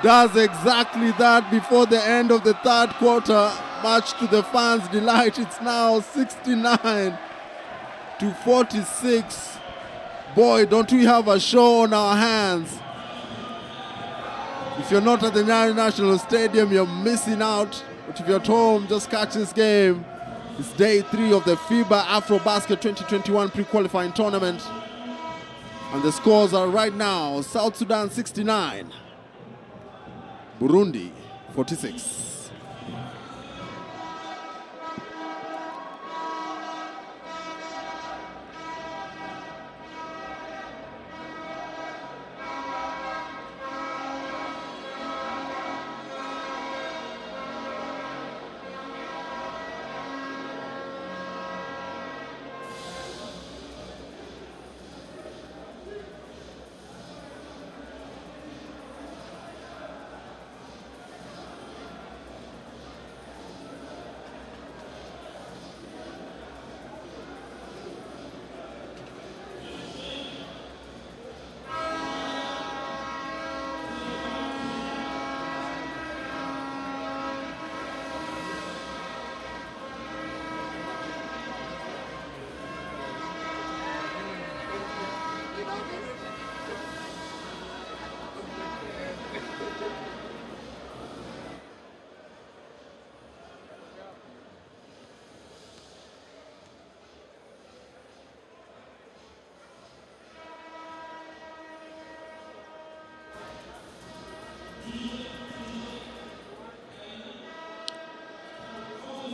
does exactly that before the end of the third quarter. Much to the fans' delight, it's now 69-46. Boy, don't we have a show on our hands. If you're not at the Nyayo National Stadium, you're missing out. But if you're at home, just catch this game. It's day 3 of the FIBA AfroBasket 2021 pre-qualifying tournament. And the scores are right now: South Sudan 69, Burundi 46.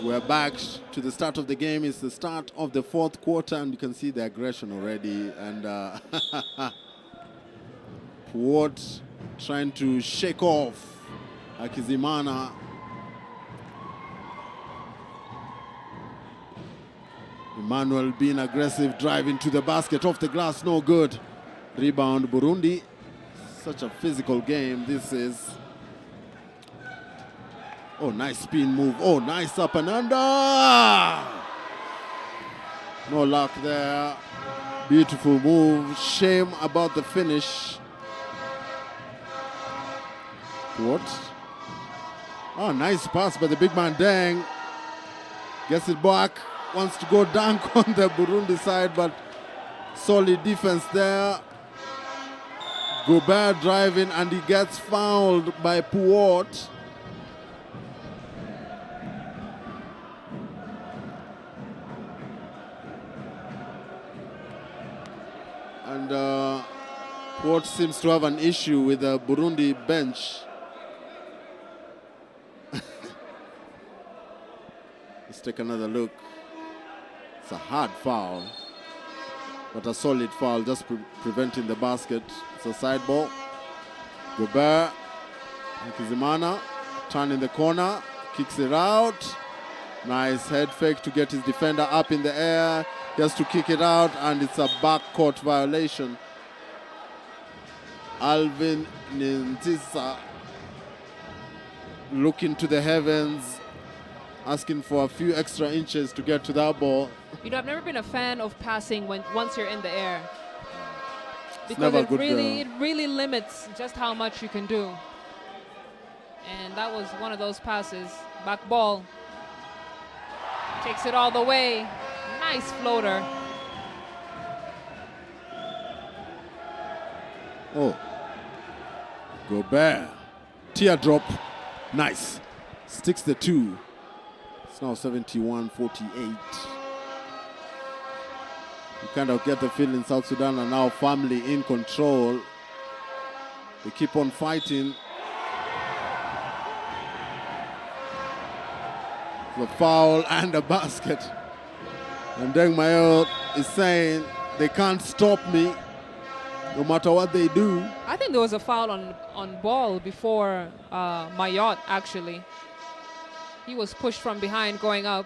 We're back to the start of the game. It's the start of the fourth quarter, and you can see the aggression already. And Puot trying to shake off Hakizimana. Emmanuel being aggressive, driving to the basket, off the glass, no good. Rebound, Burundi. Such a physical game this is. Oh, nice spin move. Oh, nice up and under. No luck there. Beautiful move. Shame about the finish. What? Oh, nice pass by the big man Deng. Gets it back. Wants to go dunk on the Burundi side, but solid defense there. Gobert driving, and he gets fouled by Puot. And Puot seems to have an issue with the Burundi bench. Let's take another look. It's a hard foul, but a solid foul, just preventing the basket. It's a side ball. Gobert, Hakizimana, turn in the corner, kicks it out. Nice head fake to get his defender up in the air. He has to kick it out, and it's a backcourt violation. Alvin Nintisa looking to the heavens, asking for a few extra inches to get to that ball. You know, I've never been a fan of passing once you're in the air, because it really limits just how much you can do. And that was one of those passes. Back ball. Takes it all the way. Nice floater. Oh. Gobert. Teardrop. Nice. Sticks the two. It's now 71-48. You kind of get the feeling South Sudan are now firmly in control. They keep on fighting. The foul and a basket. And Deng Mayo is saying they can't stop me no matter what they do. I think there was a foul on ball before Mayotte, actually. He was pushed from behind going up.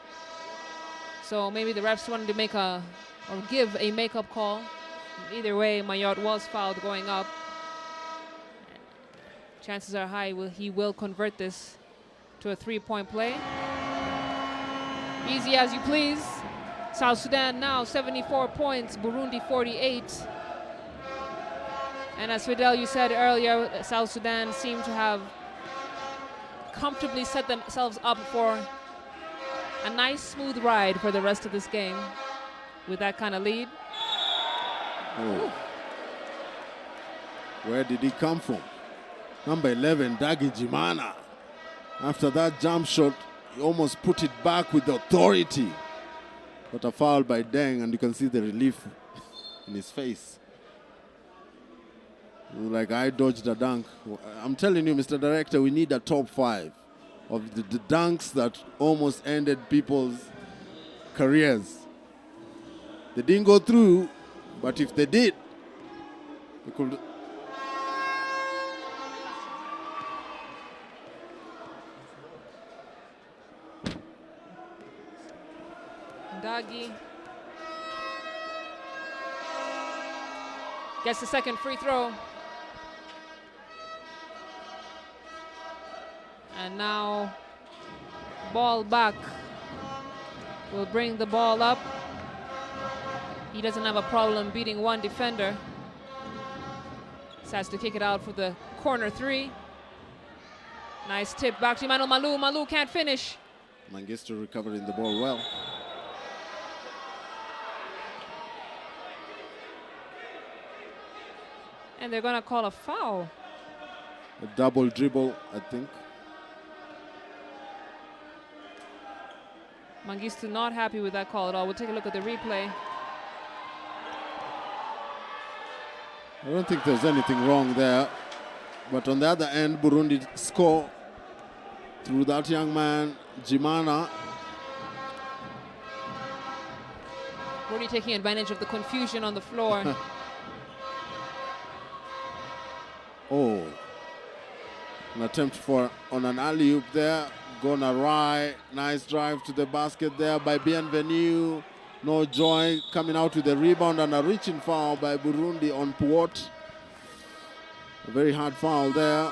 So maybe the refs wanted to give a makeup call. Either way, Mayotte was fouled going up. Chances are high he will convert this to a 3-point play. Easy as you please. South Sudan now 74 points, Burundi 48. And as Fidel, you said earlier, South Sudan seem to have comfortably set themselves up for a nice smooth ride for the rest of this game with that kind of lead. Oh. Where did he come from? Number 11, Dagi Jimana. After that jump shot, he almost put it back with authority. But a foul by Deng, and you can see the relief in his face. Like, I dodged a dunk. I'm telling you, Mr. Director, we need a top 5 of the dunks that almost ended people's careers. They didn't go through, but if they did, they could. Dagi gets the second free throw. And now ball back. Will bring the ball up. He doesn't have a problem beating one defender. Decides to kick it out for the corner 3. Nice tip back to Emmanuel Malou. Malou can't finish. Mengistu recovering the ball well. And they're going to call a foul. A double dribble, I think. Mengistu not happy with that call at all. We'll take a look at the replay. I don't think there's anything wrong there. But on the other end, Burundi score through that young man, Jimana. Burundi taking advantage of the confusion on the floor. Oh, an attempt on an alley-oop there. Gone awry. Nice drive to the basket there by Bienvenue. No joy coming out with the rebound and a reaching foul by Burundi on Puot. A very hard foul there.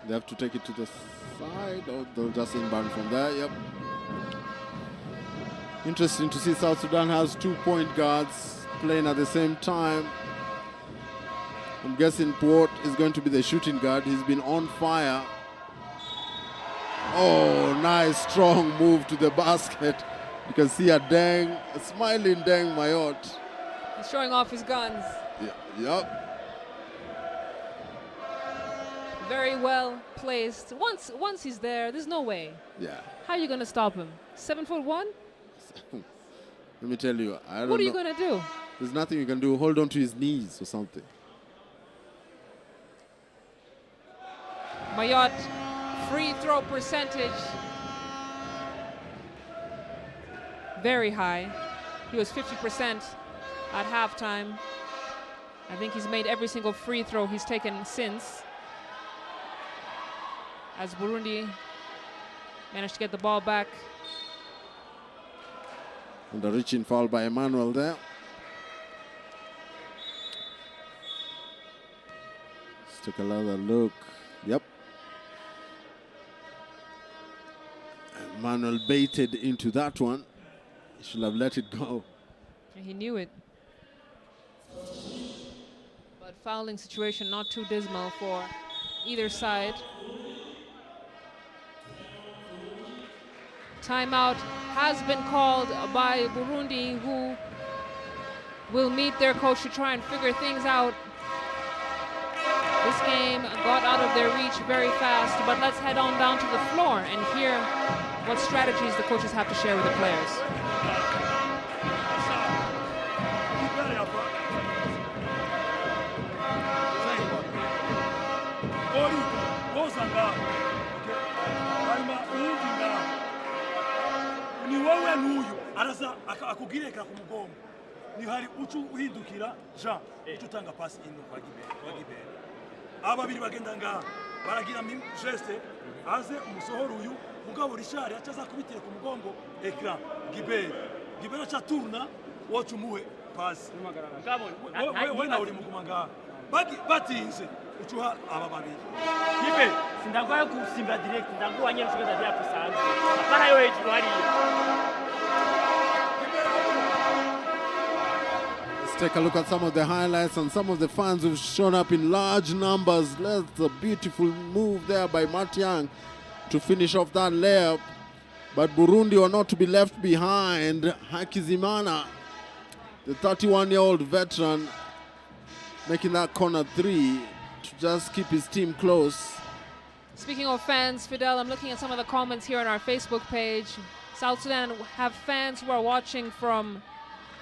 They have to take it to the side, or they'll just inbound from there. Yep. Interesting to see South Sudan has 2 point guards playing at the same time. I'm guessing Puot is going to be the shooting guard. He's been on fire. Oh, nice strong move to the basket. You can see a smiling Deng Mayot. He's showing off his guns. Yeah, yep. Very well placed. Once he's there, there's no way. Yeah. How are you going to stop him? 7'1"? Let me tell you, I don't know. What are you going to do? There's nothing you can do. Hold on to his knees or something. Mayot, free throw percentage. Very high. He was 50% at halftime. I think he's made every single free throw he's taken since. As Burundi managed to get the ball back. And the reaching foul by Emmanuel there. Let's take another look. Yep. Emmanuel baited into that one. He should have let it go. He knew it. But fouling situation not too dismal for either side. Timeout has been called by Burundi, who will meet their coach to try and figure things out. This game got out of their reach very fast, but let's head on down to the floor and hear what strategies the coaches have to share with the players. Ni wewe n'uyu araza akugireka ku mugongo ni hari ucu uhindukira Jean utanga pass ino kwa Gibert ababiri bagenda ngaha baragira geste aze umusohoro uyu mugabo Richard acaza kubitira ku mugongo ekran Gibert acha turna woca umuhe pasi Ngabo, we nawe uri muguma ngaha batinze ucuha aba babiri Ibe, sindagwa kusimba direct, ndagwa nyene ushobora dia kusanzwe. Apana yo hejuru hariya. Let's take a look at some of the highlights and some of the fans who've shown up in large numbers. That's a beautiful move there by Matiang to finish off that layup. But Burundi are not to be left behind. Hakizimana, the 31-year-old veteran, making that corner three to just keep his team close. Speaking of fans, Fidel, I'm looking at some of the comments here on our Facebook page. South Sudan have fans who are watching from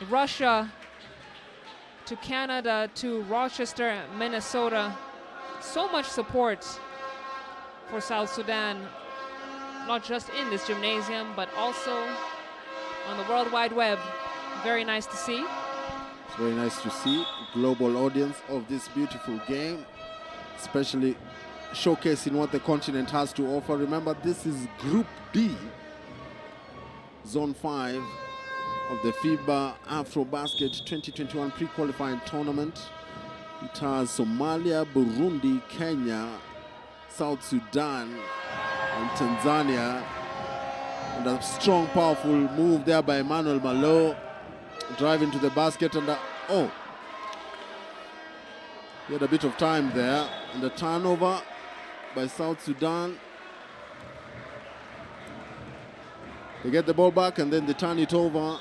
Russia to Canada to Rochester, Minnesota. So much support for South Sudan, not just in this gymnasium, but also on the World Wide Web. Very nice to see. It's very nice to see global audience of this beautiful game, especially showcasing what the continent has to offer. Remember, this is Group D, Zone 5 of the FIBA AfroBasket 2021 pre-qualifying tournament. It has Somalia, Burundi, Kenya, South Sudan, and Tanzania. And a strong, powerful move there by Emmanuel Malo, driving to the basket, and he had a bit of time there. And the turnover by South Sudan. They get the ball back and then they turn it over.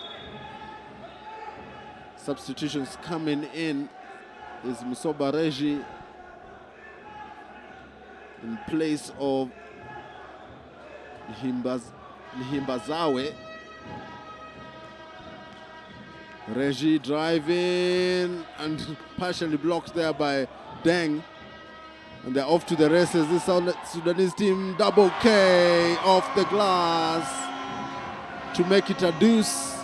Substitutions coming in is Musoba Reji in place of Himbazawe. Reji driving and partially blocked there by Deng. And they're off to the races. This Sudanese team, double K off the glass to make it a deuce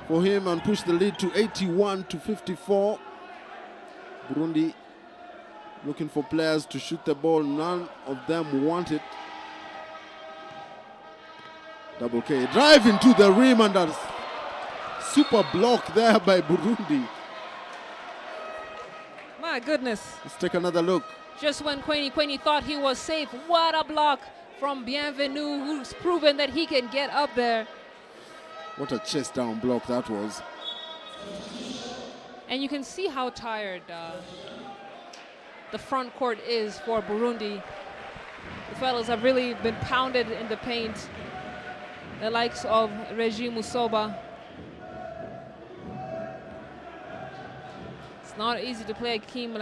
for him and push the lead to 81-54. Burundi looking for players to shoot the ball. None of them want it. Double K driving to the rim and a super block there by Burundi. My goodness. Let's take another look. Just when Queenie thought he was safe, what a block from Bienvenu, who's proven that he can get up there. What a chest down block that was. And you can see how tired the front court is for Burundi. The fellas have really been pounded in the paint. The likes of Regis Musoba. It's not easy to play a team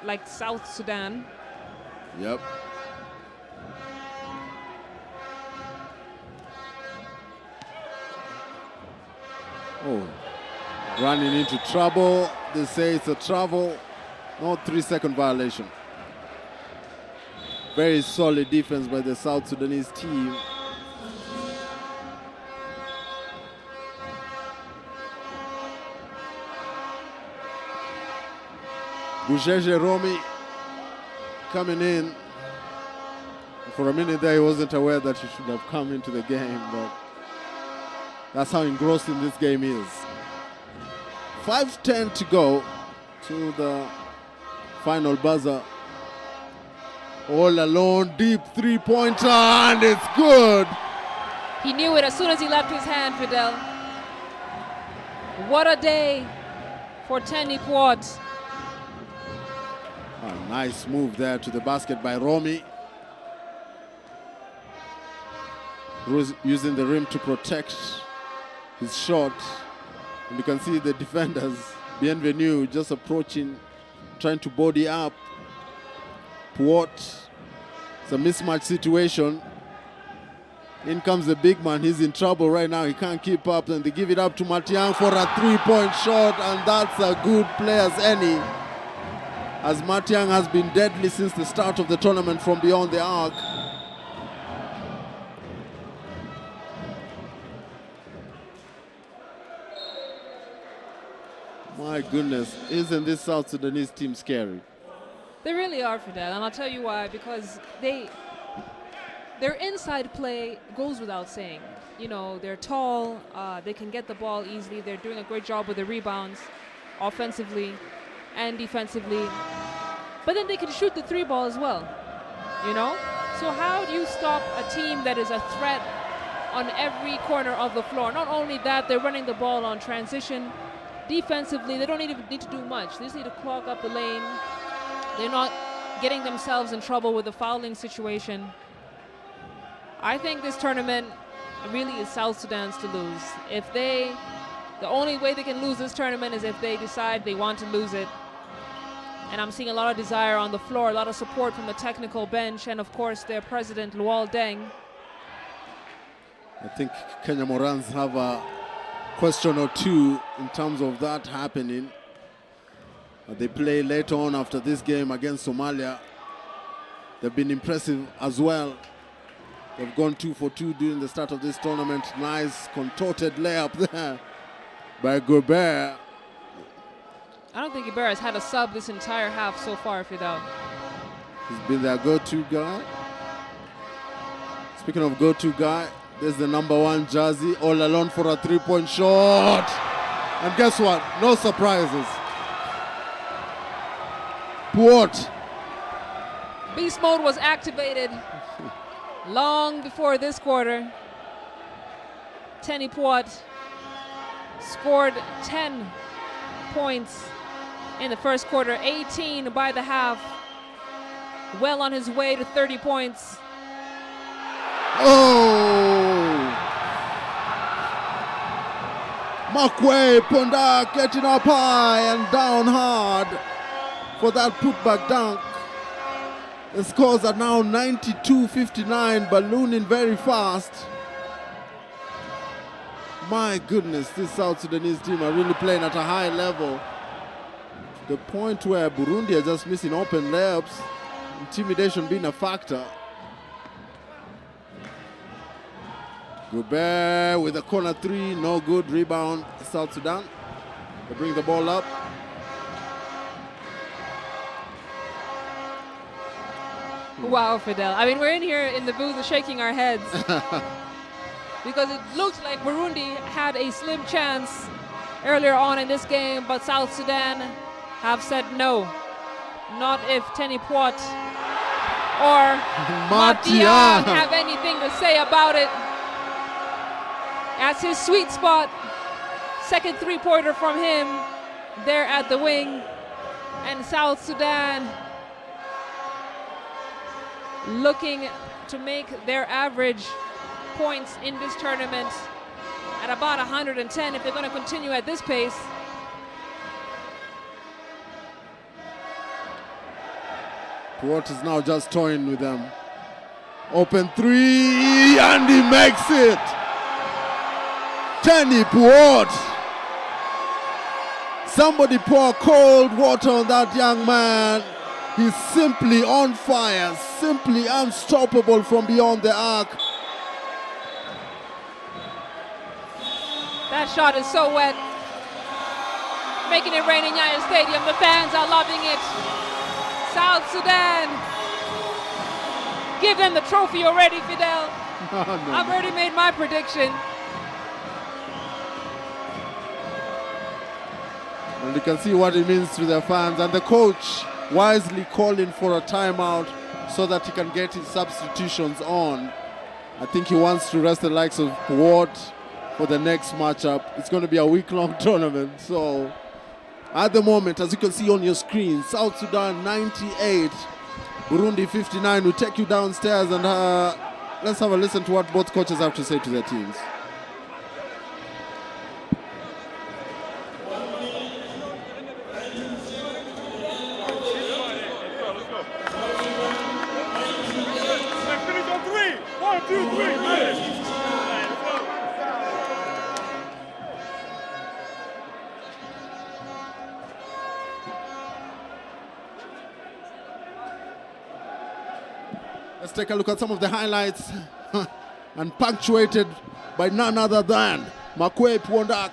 like South Sudan. Yep. Oh, running into trouble. They say it's a travel, not 3-second violation. Very solid defense by the South Sudanese team. Bujeje Romy coming in. For a minute there, he wasn't aware that he should have come into the game, but that's how engrossing this game is. 5:10 to go to the final buzzer. All alone, deep three-pointer, and it's good. He knew it as soon as he left his hand, Fidel. What a day for Tenny Quad. A nice move there to the basket by Romy. Using the rim to protect his shot. And you can see the defenders, Bienvenu, just approaching, trying to body up. Puot. It's a mismatch situation. In comes the big man. He's in trouble right now. He can't keep up. And they give it up to Matiang for a three-point shot. And that's a good play as any. As Matiang has been deadly since the start of the tournament from beyond the arc. My goodness, isn't this South Sudanese team scary? They really are, Fidel, and I'll tell you why. Because their inside play goes without saying. you know, they're tall, they can get the ball easily. They're doing a great job with the rebounds, offensively and defensively. But then they can shoot the three ball as well, you know? So how do you stop a team that is a threat on every corner of the floor? Not only that, they're running the ball on transition. Defensively, they don't even need to do much. They just need to clog up the lane. They're not getting themselves in trouble with the fouling situation. I think this tournament really is South Sudan's to lose. The only way they can lose this tournament is if they decide they want to lose it. And I'm seeing a lot of desire on the floor, a lot of support from the technical bench, and of course their president, Luol Deng. I think Kenya Morans have a question or two in terms of that happening. They play later on after this game against Somalia. They've been impressive as well. They've gone 2 for 2 during the start of this tournament. Nice contorted layup there by Gobert. I don't think Ibarra has had a sub this entire half so far, Fidel. He's been their go-to guy. Speaking of go-to guy, there's the number 1 jersey, all alone for a three-point shot. And guess what? No surprises. Puot. Beast mode was activated long before this quarter. Tenny Puot scored 10 points in the first quarter, 18 by the half. Well on his way to 30 points. Oh! Makwe Pondak getting up high and down hard for that putback dunk. The scores are now 92-59, ballooning very fast. My goodness, this South Sudanese team are really playing at a high level. The point where Burundi are just missing open layups, intimidation being a factor. Gobert with a corner 3, no good. Rebound, South Sudan. They bring the ball up. Wow, Fidel. I mean, we're in here in the booth shaking our heads because it looks like Burundi had a slim chance earlier on in this game, but South Sudan have said no. Not if Tenny Puot or Matian have anything to say about it. That's his sweet spot. Second three-pointer from him there at the wing. And South Sudan looking to make their average points in this tournament at about 110 if they're going to continue at this pace. Puot is now just toying with them. Open 3, and he makes it! Tenny Puot! Somebody pour cold water on that young man. He's simply on fire, simply unstoppable from beyond the arc. That shot is so wet. Making it rain in Nyayo Stadium. The fans are loving it. South Sudan. Give them the trophy already, Fidel. I've already made my prediction. And you can see what it means to their fans. And the coach wisely calling for a timeout so that he can get his substitutions on. I think he wants to rest the likes of Puot for the next matchup. It's going to be a week-long tournament. So at the moment, as you can see on your screen, South Sudan 98, Burundi 59. We'll take you downstairs and let's have a listen to what both coaches have to say to their teams. Finish on 3. 1, 2, 3, finish. Let's take a look at some of the highlights and punctuated by none other than Makwe Pondak.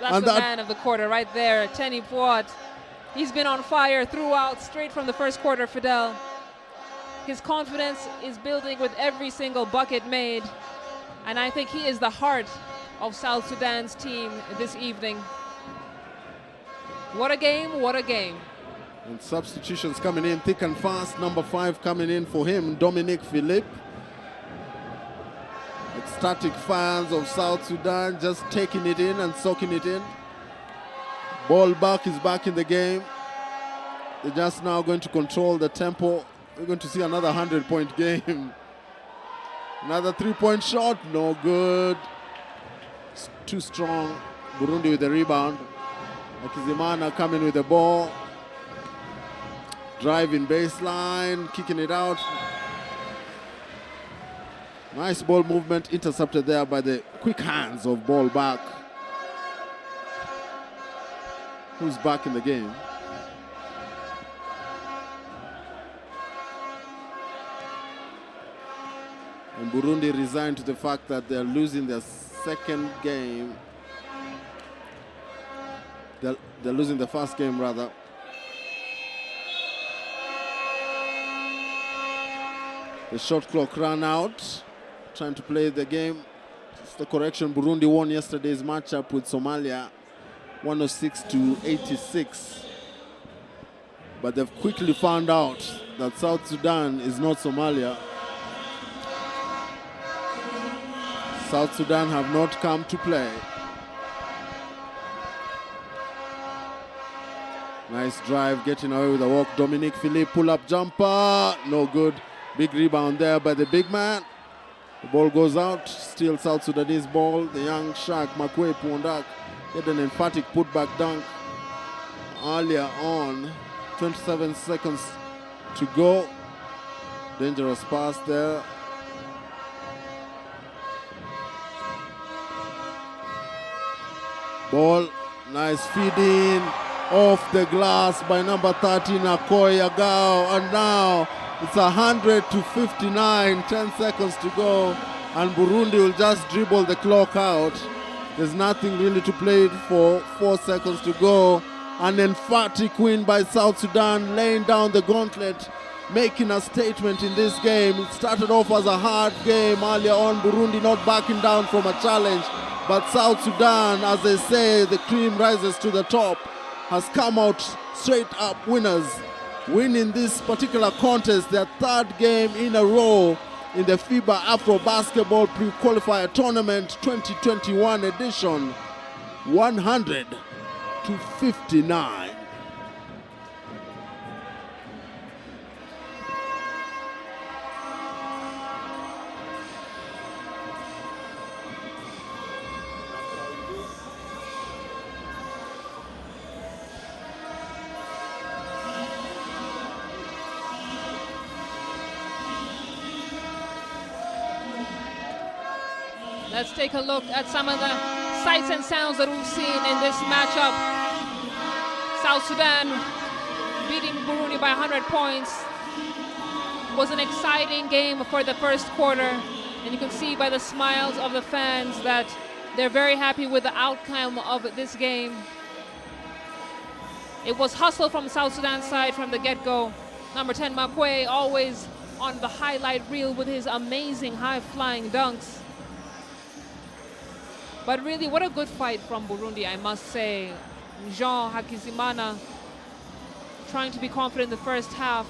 That's and the man of the quarter right there, Tenny Puot. He's been on fire throughout, straight from the first quarter, Fidel. His confidence is building with every single bucket made. And I think he is the heart of South Sudan's team this evening. What a game, what a game. And substitutions coming in thick and fast. Number 5 coming in for him, Dominic Philippe. Ecstatic fans of South Sudan just taking it in and soaking it in. Ball back is back in the game. They're just now going to control the tempo. We're going to see another 100-point game. Another 3-point shot, no good. It's too strong. Burundi with the rebound. Hakizimana coming with the ball. Driving baseline, kicking it out. Nice ball movement, intercepted there by the quick hands of ball back. Who's back in the game? And Burundi resigned to the fact that they're losing their second game. They're losing the first game, rather. The shot clock ran out. Trying to play the game. It's the correction. Burundi won yesterday's matchup with Somalia, 106-86. But they've quickly found out that South Sudan is not Somalia. South Sudan have not come to play. Nice drive, getting away with a walk. Dominic Philippe, pull-up jumper. No good. Big rebound there by the big man. The ball goes out. Still South Sudanese ball. The young shark, Makwe Puondak, had an emphatic putback dunk earlier on. 27 seconds to go. Dangerous pass there. Ball, nice feeding off the glass by number 13, Akoy Agao. And now it's 100-59, 10 seconds to go. And Burundi will just dribble the clock out. There's nothing really to play for, 4 seconds to go. An emphatic win by South Sudan, laying down the gauntlet, making a statement in this game. It started off as a hard game earlier on, Burundi not backing down from a challenge. But South Sudan, as they say, the cream rises to the top, has come out straight up winners, winning this particular contest, their 3rd game in a row in the FIBA AfroBasket Pre-Qualifier Tournament 2021 edition, 100-59. Let's take a look at some of the sights and sounds that we've seen in this matchup. South Sudan beating Burundi by 100 points. Was an exciting game for the first quarter, and you can see by the smiles of the fans that they're very happy with the outcome of this game. It was hustle from South Sudan's side from the get-go. Number 10, Makwe, always on the highlight reel with his amazing high-flying dunks. But really, what a good fight from Burundi, I must say. Jean Hakizimana trying to be confident in the first half.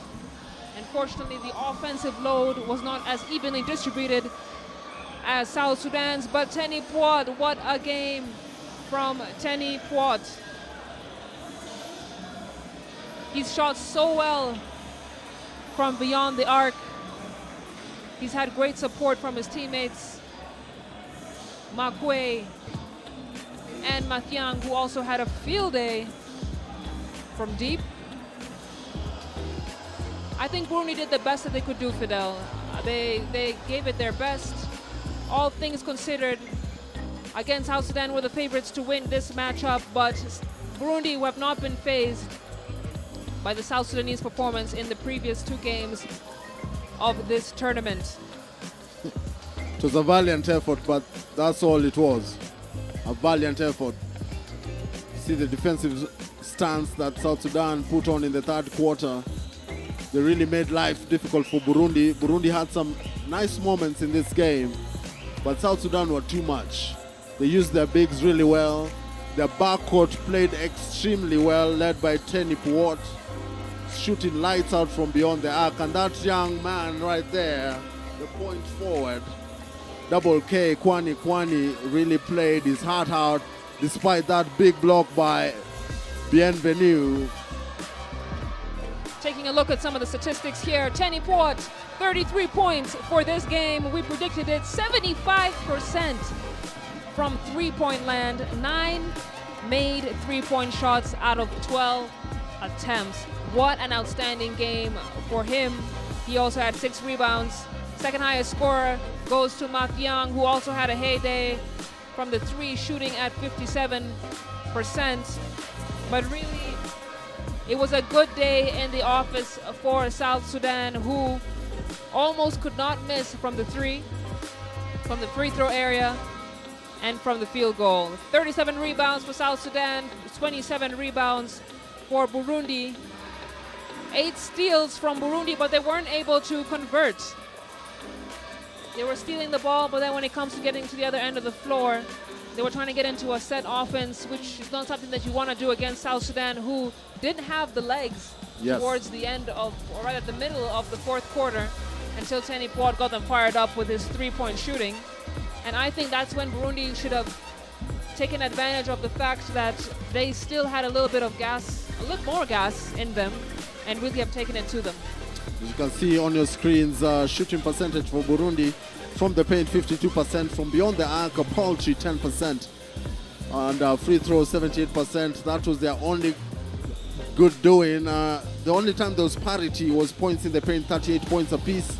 Unfortunately, the offensive load was not as evenly distributed as South Sudan's. But Tenny Puat, what a game from Tenny Puat. He's shot so well from beyond the arc. He's had great support from his teammates, Makwe and Mathiang, who also had a field day from deep. I think Burundi did the best that they could do, Fidel. They gave it their best. All things considered, again, South Sudan were the favorites to win this matchup, but Burundi, who have not been phased by the South Sudanese performance in the previous 2 games of this tournament. It was a valiant effort, but that's all it was. A valiant effort. See the defensive stance that South Sudan put on in the 3rd quarter. They really made life difficult for Burundi. Burundi had some nice moments in this game, but South Sudan were too much. They used their bigs really well. Their backcourt played extremely well, led by Tenny Puot, shooting lights out from beyond the arc. And that young man right there, the point forward, Double K, Kwani, really played his heart out despite that big block by Bienvenue. Taking a look at some of the statistics here, Tenny Puot, 33 points for this game. We predicted it, 75% from three-point land, 9 made three-point shots out of 12 attempts. What an outstanding game for him. He also had 6 rebounds. Second highest scorer goes to Mathiang, who also had a heyday from the 3, shooting at 57%. But really, it was a good day in the office for South Sudan, who almost could not miss from the 3, from the free throw area, and from the field goal. 37 rebounds for South Sudan, 27 rebounds for Burundi. 8 steals from Burundi, but they weren't able to convert. They were stealing the ball, but then when it comes to getting to the other end of the floor, they were trying to get into a set offense, which is not something that you want to do against South Sudan, who didn't have the legs towards the end of, or right at the middle of the fourth quarter, until Tenny Puot got them fired up with his three-point shooting. And I think that's when Burundi should have taken advantage of the fact that they still had a little bit of gas, a little more gas in them, and really have taken it to them. As you can see on your screens, shooting percentage for Burundi from the paint 52%, from beyond the arc a paltry 10%, and free throw 78%. That was their only good doing. The only time there was parity was points in the paint, 38 points apiece.